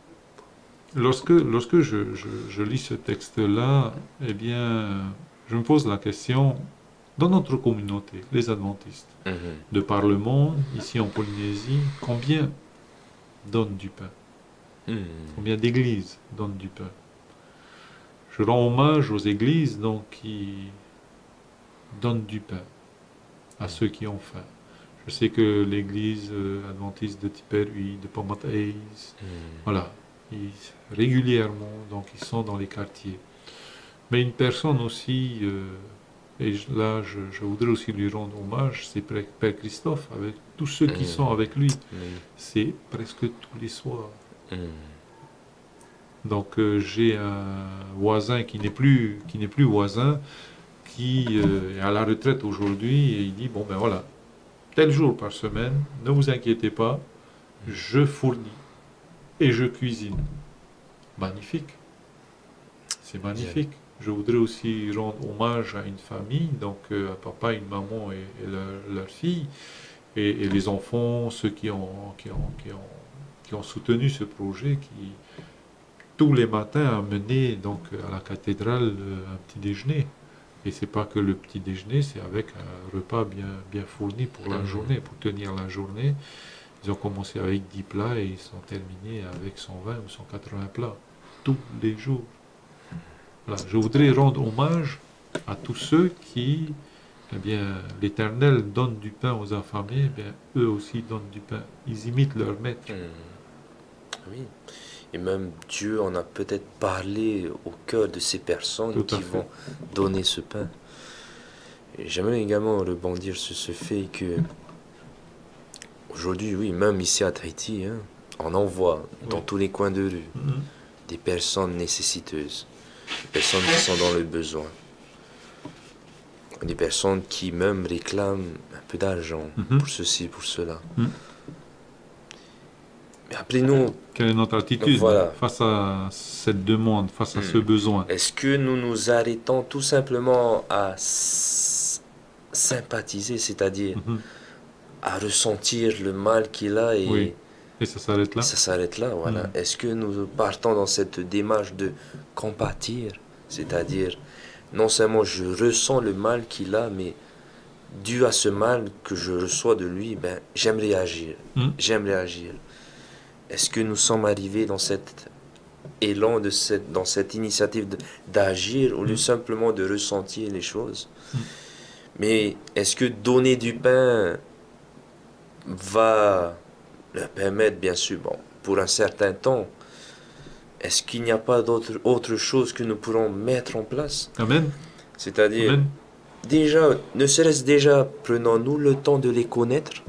lorsque je lis ce texte-là, eh bien, je me pose la question, dans notre communauté, les adventistes, de par le monde, ici en Polynésie, combien donnent du pain? Combien d'églises donnent du pain? Je rends hommage aux églises donc, qui donnent du pain à ceux qui ont faim. Je sais que l'église adventiste de Tipperary, de Pomataïs, voilà, régulièrement, donc ils sont dans les quartiers. Mais une personne aussi, et là je voudrais aussi lui rendre hommage, c'est Père Christophe, avec tous ceux qui sont avec lui. C'est presque tous les soirs. Donc j'ai un voisin qui n'est plus voisin, qui est à la retraite aujourd'hui, et il dit, bon ben voilà, tel jour par semaine, ne vous inquiétez pas, je fournis et je cuisine. Magnifique. C'est magnifique. Je voudrais aussi rendre hommage à une famille, donc un papa, une maman et leur fille, et les enfants, ceux qui ont soutenu ce projet, qui tous les matins amenaient donc à la cathédrale un petit déjeuner. Et c'est pas que le petit déjeuner, c'est avec un repas bien fourni pour la journée, pour tenir la journée. Ils ont commencé avec 10 plats et ils sont terminés avec 120 ou 180 plats, tous les jours. Voilà. Je voudrais rendre hommage à tous ceux qui, eh bien, l'Éternel donne du pain aux affamés, eh bien, eux aussi donnent du pain. Ils imitent leur maître. Oui. Et même Dieu en a peut-être parlé au cœur de ces personnes qui vont donner ce pain. Et j'aimerais également rebondir sur ce fait que aujourd'hui, oui, même ici à Tahiti, hein, on en voit dans tous les coins de rue des personnes nécessiteuses, des personnes qui sont dans le besoin, des personnes qui même réclament un peu d'argent pour ceci, pour cela. Mais après nous... Quelle est notre attitude face à cette demande, face à ce besoin? Est-ce que nous nous arrêtons tout simplement à sympathiser, c'est-à-dire à ressentir le mal qu'il a et ça s'arrête là? Ça s'arrête là, voilà. Est-ce que nous partons dans cette démarche de compatir, c'est-à-dire non seulement je ressens le mal qu'il a, mais dû à ce mal que je reçois de lui, ben, j'aime réagir. J'aime réagir. Est-ce que nous sommes arrivés dans cet élan, dans cette initiative d'agir au lieu simplement de ressentir les choses? Mais est-ce que donner du pain va leur permettre, bien sûr, bon, pour un certain temps, est-ce qu'il n'y a pas autre chose que nous pourrons mettre en place? Amen. C'est-à-dire, déjà, ne serait-ce déjà, prenons-nous le temps de les connaître.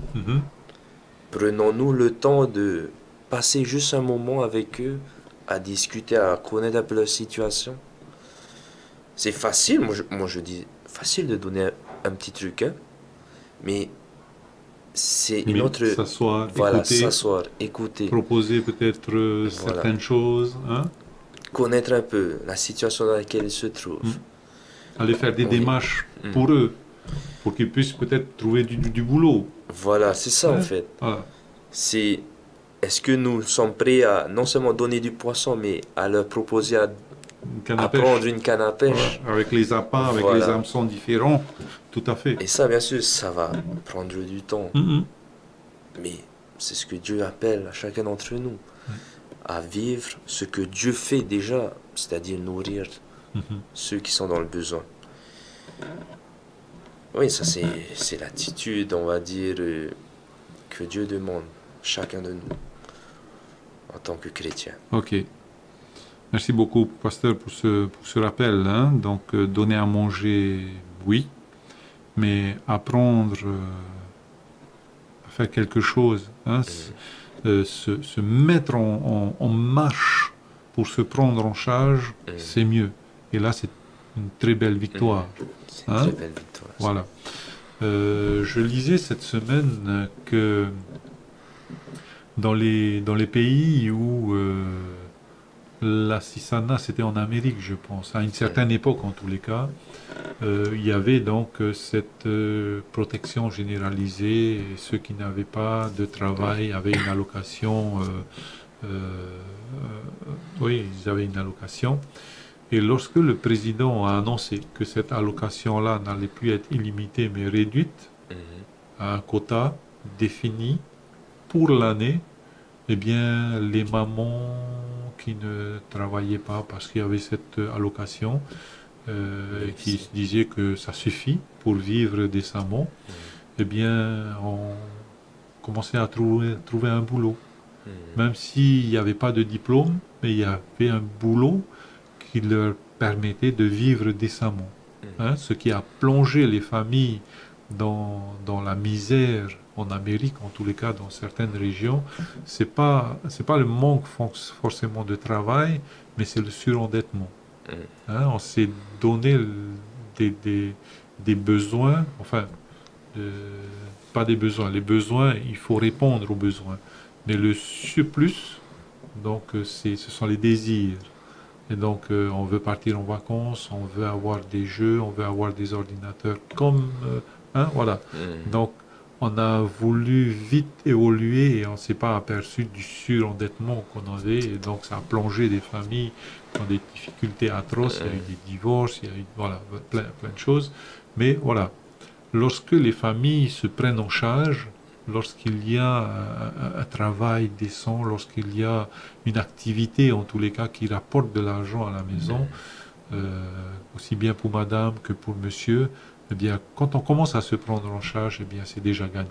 Prenons-nous le temps de passer juste un moment avec eux, à discuter, à connaître un peu leur situation. C'est facile, moi je dis, facile de donner un petit truc, hein, mais c'est une autre... S'asseoir, écouter. Proposer peut-être certaines choses. Hein? Connaître un peu la situation dans laquelle ils se trouvent. Aller faire des démarches pour eux, pour qu'ils puissent peut-être trouver du boulot. Voilà, c'est ça en fait. Voilà. Est-ce que nous sommes prêts à non seulement donner du poisson, mais à leur proposer à prendre une canne à pêche. Voilà, avec les appâts, avec les hameçons différents, tout à fait. Et ça, bien sûr, ça va prendre du temps. Mais c'est ce que Dieu appelle à chacun d'entre nous, à vivre ce que Dieu fait déjà, c'est-à-dire nourrir ceux qui sont dans le besoin. Oui, ça c'est l'attitude, on va dire, que Dieu demande à chacun de nous en tant que chrétien. Ok. Merci beaucoup, pasteur, pour ce rappel. Hein. Donc, donner à manger, oui, mais apprendre à faire quelque chose, hein, se mettre en marche pour se prendre en charge, c'est mieux. Et là, c'est une très belle victoire. C'est une très belle victoire. Voilà. Je lisais cette semaine que dans les pays où l'assistanat, c'était en Amérique, je pense, à une certaine époque en tous les cas, il y avait donc cette protection généralisée, et ceux qui n'avaient pas de travail avaient une allocation, oui, ils avaient une allocation. Et lorsque le président a annoncé que cette allocation-là n'allait plus être illimitée mais réduite à un quota défini pour l'année, eh bien, les mamans qui ne travaillaient pas parce qu'il y avait cette allocation, qui se disaient que ça suffit pour vivre décemment, eh bien, on commençait à trouver un boulot. Même s'il n'y avait pas de diplôme, mais il y avait un boulot qui leur permettait de vivre décemment. Hein, ce qui a plongé les familles dans la misère en Amérique, en tous les cas dans certaines régions. C'est pas le manque forcément de travail, mais c'est le surendettement. Hein, on s'est donné des besoins, enfin, pas des besoins. Les besoins, il faut répondre aux besoins. Mais le surplus, donc, ce sont les désirs. Et donc, on veut partir en vacances, on veut avoir des jeux, on veut avoir des ordinateurs comme... hein, voilà. Donc, on a voulu vite évoluer et on ne s'est pas aperçu du surendettement qu'on avait. Et donc, ça a plongé des familles dans des difficultés atroces. Il y a eu des divorces, il y a eu voilà, plein de choses. Mais voilà, lorsque les familles se prennent en charge, lorsqu'il y a un travail décent, lorsqu'il y a une activité, en tous les cas, qui rapporte de l'argent à la maison, aussi bien pour madame que pour monsieur, eh bien, quand on commence à se prendre en charge, eh bien, c'est déjà gagné.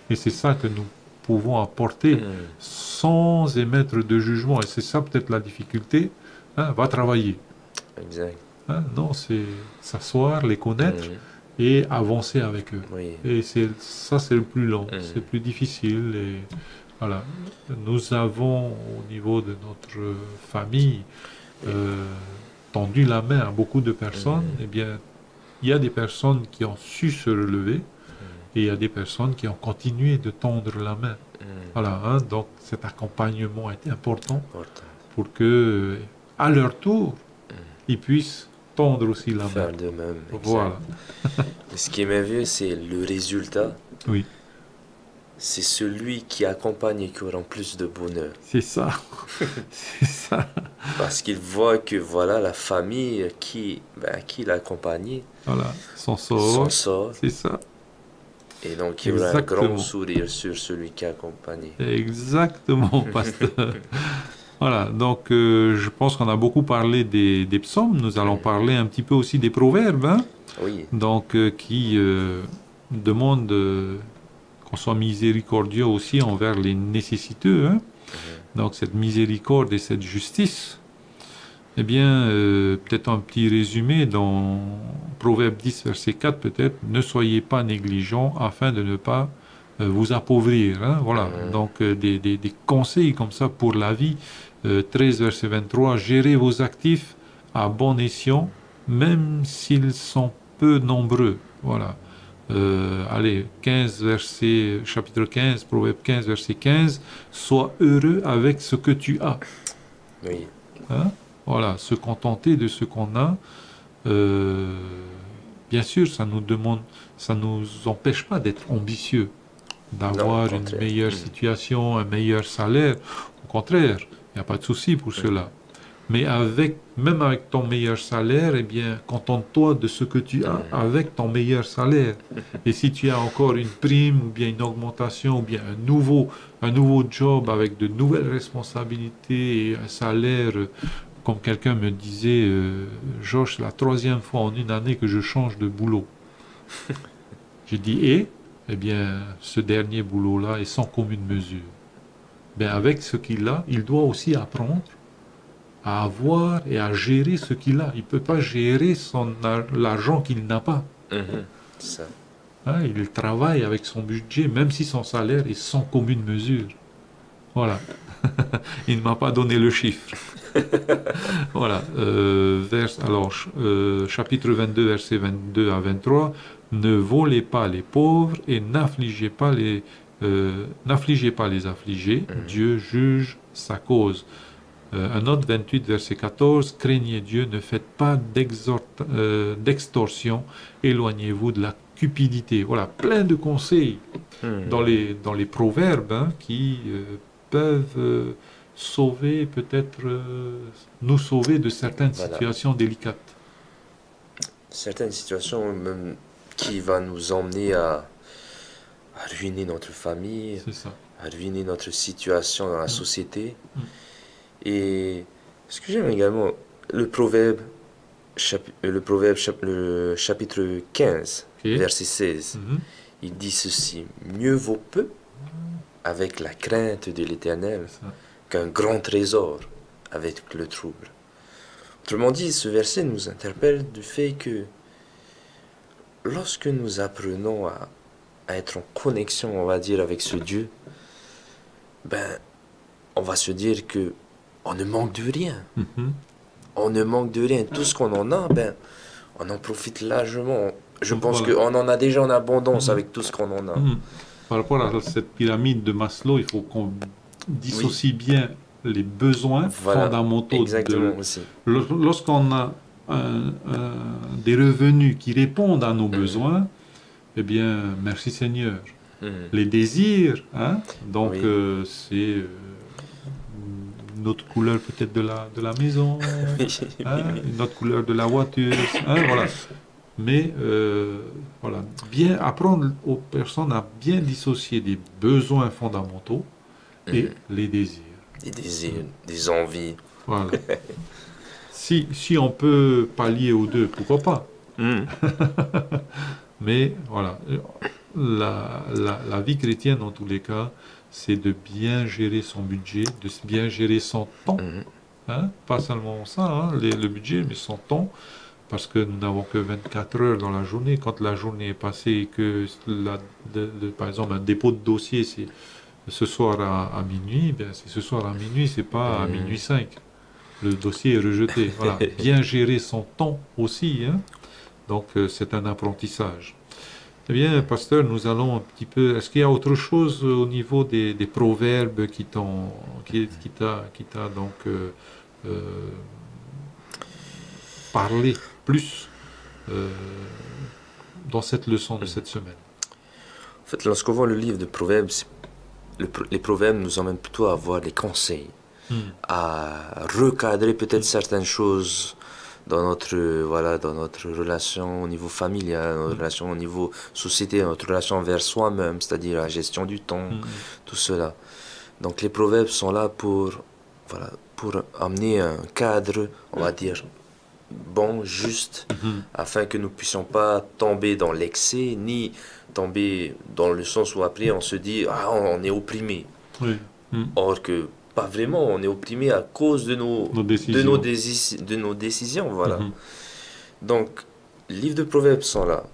Et c'est ça que nous pouvons apporter sans émettre de jugement. Et c'est ça peut-être la difficulté. Hein, va travailler. Exact. Hein, non, c'est s'asseoir, les connaître, et avancer avec eux. Oui. Et ça, c'est le plus long, c'est le plus difficile. Et voilà, nous avons au niveau de notre famille tendu la main à beaucoup de personnes. Eh bien, il y a des personnes qui ont su se relever et il y a des personnes qui ont continué de tendre la main. Voilà, hein, donc cet accompagnement est important pour que, à leur tour, ils puissent tendre aussi la main. Faire de même. Voilà. Ce qui est merveilleux, c'est le résultat. Oui. C'est celui qui accompagne et qui aura plus de bonheur. C'est ça. C'est ça. Parce qu'il voit que voilà la famille qui l'a accompagné. Voilà, s'en sort. C'est ça. Et donc il y aura un grand sourire sur celui qui a accompagné. Exactement, pasteur. Voilà, donc je pense qu'on a beaucoup parlé des psaumes. Nous allons parler un petit peu aussi des proverbes. Hein? Oui. Donc qui demandent qu'on soit miséricordieux aussi envers les nécessiteux. Hein? Donc cette miséricorde et cette justice. Eh bien, peut-être un petit résumé dans Proverbe 10, verset 4, peut-être. Ne soyez pas négligents afin de ne pas vous appauvrir. Hein? Voilà, donc des conseils comme ça pour la vie. 13, verset 23, gérez vos actifs à bon escient, même s'ils sont peu nombreux. Voilà. Allez, 15, chapitre 15, Proverbe 15, verset 15, sois heureux avec ce que tu as. Oui. Hein? Voilà, se contenter de ce qu'on a. Bien sûr, ça nous empêche pas d'être ambitieux, d'avoir une meilleure situation, un meilleur salaire. Au contraire, il n'y a pas de souci pour cela. Mais même avec ton meilleur salaire, eh bien, contente-toi de ce que tu as avec ton meilleur salaire. Et si tu as encore une prime, ou bien une augmentation, ou bien un nouveau job avec de nouvelles responsabilités et un salaire, comme quelqu'un me disait, Georges, c'est la 3e fois en une année que je change de boulot. J'ai dit, eh bien, ce dernier boulot-là est sans commune mesure. Ben, avec ce qu'il a, il doit aussi apprendre à avoir et à gérer ce qu'il a. Il ne peut pas gérer l'argent qu'il n'a pas. Ça. Hein, il travaille avec son budget, même si son salaire est sans commune mesure. Voilà. Il ne m'a pas donné le chiffre. Voilà. Chapitre 22, versets 22 à 23. Ne volez pas les pauvres et n'affligez pas les affligés. Dieu juge sa cause. Un autre 28, verset 14, craignez Dieu, ne faites pas d'extorsion, éloignez-vous de la cupidité. Voilà, plein de conseils dans les proverbes hein, qui peuvent sauver, peut-être nous sauver de certaines situations délicates. Certaines situations même qui vont nous emmener à ruiner notre famille, à ruiner notre situation dans la société. Et ce que j'aime également, le chapitre 15, verset 16, il dit ceci: mieux vaut peu avec la crainte de l'Éternel qu'un grand trésor avec le trouble. Autrement dit, ce verset nous interpelle du fait que lorsque nous apprenons à être en connexion, on va dire, avec ce Dieu, ben, on va se dire que on ne manque de rien. On ne manque de rien. Tout ce qu'on en a, ben, on en profite largement. Je pense qu'on en a déjà en abondance avec tout ce qu'on en a. Par rapport à cette pyramide de Maslow, il faut qu'on dissocie bien les besoins fondamentaux. Exactement aussi. Lorsqu'on a des revenus qui répondent à nos besoins, eh bien, merci Seigneur. Les désirs, hein, donc c'est une autre couleur peut-être de la maison, hein, une autre couleur de la voiture, hein, voilà. Mais voilà, bien apprendre aux personnes à bien dissocier des besoins fondamentaux et les désirs. Des désirs, des envies. Voilà. Si on peut pallier aux deux, pourquoi pas. Mais voilà, la vie chrétienne en tous les cas, c'est de bien gérer son budget, de bien gérer son temps. Hein? Pas seulement ça, hein, le budget, mais son temps. parce que nous n'avons que 24 heures dans la journée. Quand la journée est passée et que, par exemple, un dépôt de dossier, c'est ce soir à minuit, bien, c'est ce soir à minuit, c'est pas à minuit 5. Le dossier est rejeté. Voilà. Bien gérer son temps aussi, hein. Donc, c'est un apprentissage. Eh bien, pasteur, nous allons un petit peu... Est-ce qu'il y a autre chose au niveau des proverbes qui t'a donc parlé plus dans cette leçon de cette semaine? En fait, lorsqu'on voit le livre de Proverbes, les Proverbes nous emmènent plutôt à avoir des conseils, à recadrer peut-être certaines choses dans notre relation au niveau familial, notre relation au niveau société, notre relation envers soi-même, c'est-à-dire la gestion du temps, tout cela. Donc les proverbes sont là pour amener un cadre, on va dire, bon, juste, afin que nous ne puissions pas tomber dans l'excès, ni tomber dans le sens où après on se dit « Ah, on est opprimé ». Or que pas vraiment, on est opprimé à cause de nos décisions. Voilà. Donc, les livres de Proverbes sont là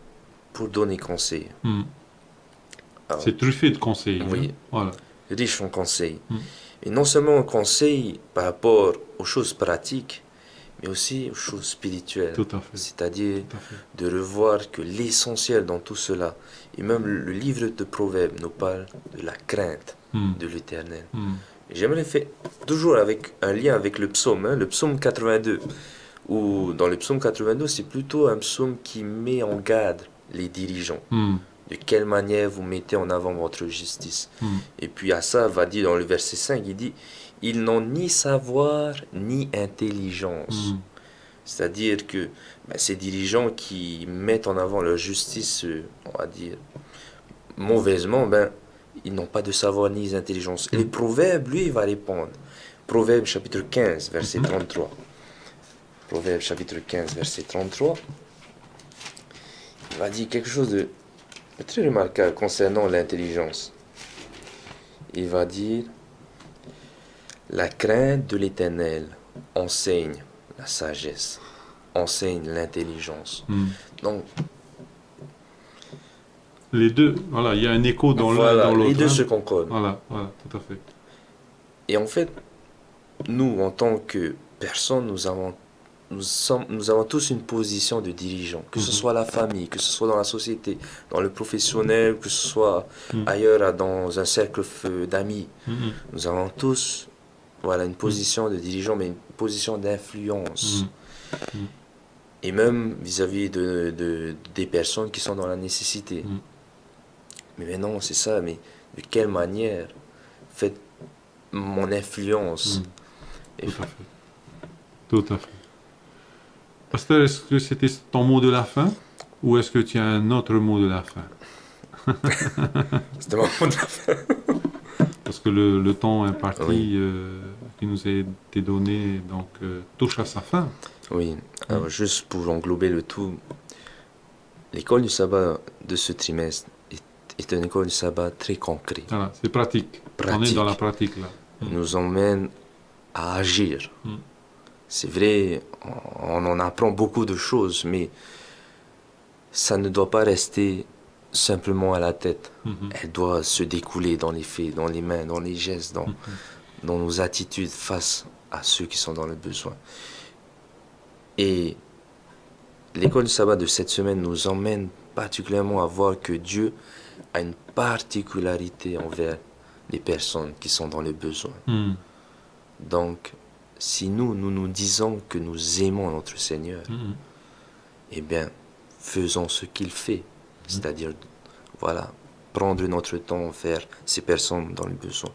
pour donner conseil. C'est truffé de conseils. Oui, hein? Voilà. Riche en conseils. Et non seulement en conseils par rapport aux choses pratiques, mais aussi aux choses spirituelles. Tout à fait. C'est-à-dire de revoir que l'essentiel dans tout cela, et même le livre de Proverbes nous parle de la crainte de l'Éternel. J'aimerais faire toujours avec un lien avec le psaume, le psaume 82, où dans le psaume 82, c'est plutôt un psaume qui met en garde les dirigeants. De quelle manière vous mettez en avant votre justice. Et puis à ça, va dire dans le verset 5, il dit « Ils n'ont ni savoir ni intelligence ». C'est-à-dire que ces dirigeants qui mettent en avant leur justice, on va dire, mauvaisement, ils n'ont pas de savoir ni d'intelligence. Et les proverbes, lui, il va répondre. Proverbes chapitre 15, verset 33. Proverbes chapitre 15, verset 33. Il va dire quelque chose de très remarquable concernant l'intelligence. Il va dire « La crainte de l'Éternel enseigne la sagesse, enseigne l'intelligence. » Donc, les deux, voilà, il y a un écho dans l'un et dans l'autre. Les deux se concordent. Voilà, tout à fait. Et en fait, nous, en tant que personnes, nous avons tous une position de dirigeant, que ce soit la famille, que ce soit dans la société, dans le professionnel, que ce soit ailleurs, dans un cercle d'amis. Nous avons tous une position de dirigeant, mais une position d'influence. Et même vis-à-vis des personnes qui sont dans la nécessité. Mais maintenant, c'est ça, mais de quelle manière fait mon influence? Tout à fait. Pasteur, est-ce que c'était ton mot de la fin ou est-ce que tu as un autre mot de la fin? C'était mon mot de la fin. Parce que le temps imparti qui nous a été donné donc, touche à sa fin. Oui, alors juste pour englober le tout, l'école du sabbat de ce trimestre est une école du sabbat très concrète. Voilà, c'est pratique. On est dans la pratique là. Nous emmène à agir. C'est vrai, on en apprend beaucoup de choses, mais ça ne doit pas rester simplement à la tête. Elle doit se découler dans les faits, dans les mains, dans les gestes, dans nos attitudes face à ceux qui sont dans le besoin. Et l'école du sabbat de cette semaine nous emmène particulièrement à voir que Dieu a une particularité envers les personnes qui sont dans le besoin. Donc, si nous disons que nous aimons notre Seigneur, eh bien, faisons ce qu'il fait. C'est-à-dire, prendre notre temps vers ces personnes dans le besoin.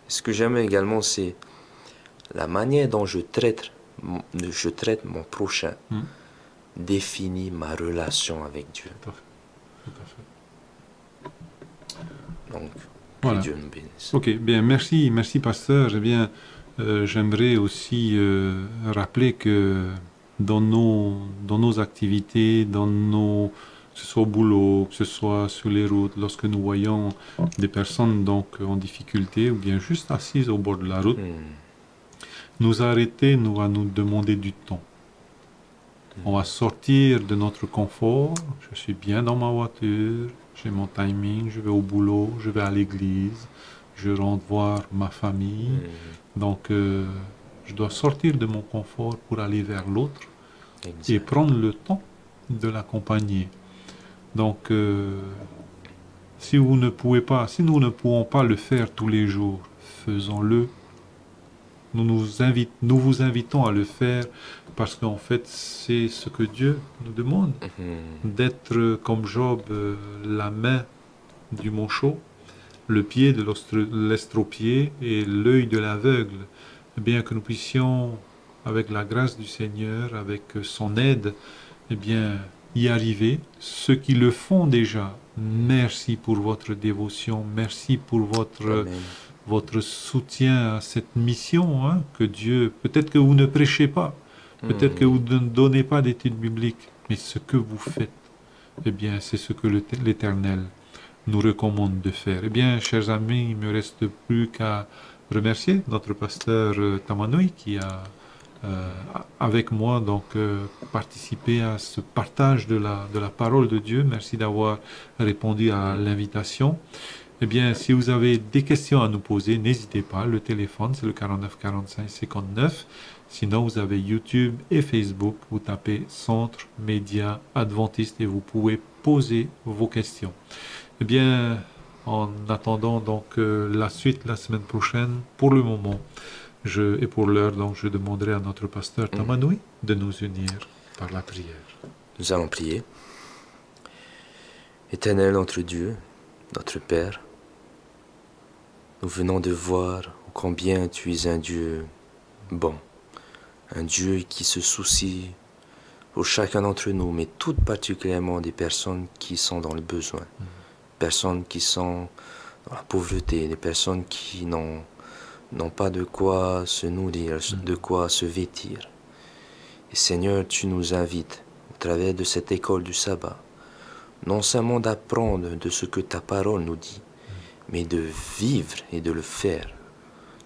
Ce que j'aime également, c'est la manière dont je traite mon prochain définit ma relation avec Dieu. Tout à fait. Donc, voilà. que Dieu nous bénisse. Ok, bien, merci pasteur. Eh bien, j'aimerais aussi rappeler que dans nos activités, que ce soit au boulot, que ce soit sur les routes, lorsque nous voyons des personnes donc en difficulté ou bien juste assises au bord de la route, nous arrêter, à nous demander du temps. On va sortir de notre confort. Je suis bien dans ma voiture, j'ai mon timing, je vais au boulot, je vais à l'église, je rentre voir ma famille. Donc, je dois sortir de mon confort pour aller vers l'autre et prendre le temps de l'accompagner. Donc, si nous ne pouvons pas le faire tous les jours, faisons-le. Nous vous invitons à le faire parce qu'en fait, c'est ce que Dieu nous demande, d'être comme Job, la main du manchot, le pied de l'estropié et l'œil de l'aveugle. Eh bien, que nous puissions, avec la grâce du Seigneur, avec son aide, eh bien, y arriver. Ceux qui le font déjà, merci pour votre dévotion, merci pour votre soutien à cette mission, hein, que Dieu... Peut-être que vous ne prêchez pas, peut-être que vous ne donnez pas d'études bibliques, mais ce que vous faites, eh bien, c'est ce que l'Éternel nous recommande de faire. Eh bien, chers amis, il ne me reste plus qu'à remercier notre pasteur Tamanoui qui a, avec moi, donc, participé à ce partage de la parole de Dieu. Merci d'avoir répondu à l'invitation. Eh bien, si vous avez des questions à nous poser, n'hésitez pas. Le téléphone, c'est le 49 45 59. Sinon, vous avez YouTube et Facebook. Vous tapez Centre Média Adventiste et vous pouvez poser vos questions. Eh bien, en attendant donc la suite la semaine prochaine, pour le moment, et pour l'heure, donc, je demanderai à notre pasteur Tamanoui de nous unir par la prière. Nous allons prier. Éternel notre Dieu, notre Père, nous venons de voir combien tu es un Dieu bon, un Dieu qui se soucie pour chacun d'entre nous, mais tout particulièrement des personnes qui sont dans le besoin, personnes qui sont dans la pauvreté, des personnes qui n'ont pas de quoi se nourrir, de quoi se vêtir. Et Seigneur, tu nous invites, au travers de cette école du sabbat, non seulement d'apprendre de ce que ta parole nous dit, mais de vivre et de le faire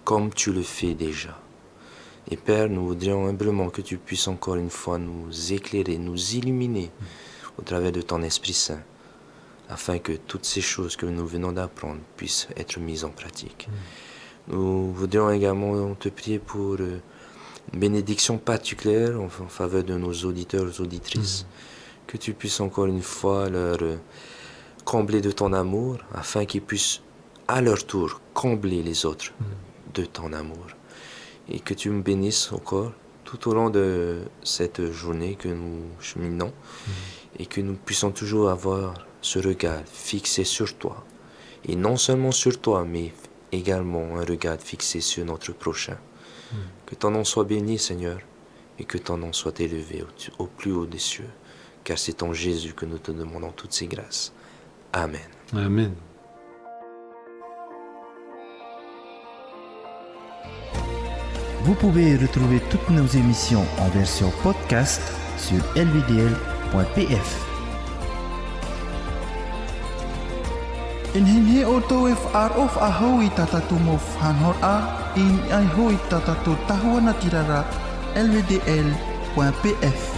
comme tu le fais déjà. Et Père, nous voudrions humblement que tu puisses encore une fois nous éclairer, nous illuminer au travers de ton Esprit Saint, afin que toutes ces choses que nous venons d'apprendre puissent être mises en pratique. Nous voudrions également te prier pour une bénédiction particulière en faveur de nos auditeurs et auditrices, que tu puisses encore une fois leur combler de ton amour, afin qu'ils puissent à leur tour combler les autres de ton amour. Et que tu me bénisses encore tout au long de cette journée que nous cheminons, et que nous puissions toujours avoir ce regard fixé sur toi. Et non seulement sur toi, mais également un regard fixé sur notre prochain. Que ton nom soit béni, Seigneur, et que ton nom soit élevé au plus haut des cieux, car c'est en Jésus que nous te demandons toutes ces grâces. Amen. Amen. Vous pouvez retrouver toutes nos émissions en version podcast sur lvdl.pf. Inhinhi oto if of ahoy tatatumof hanhor in ay hoy tatatu tahwana tirara lvdl.pf.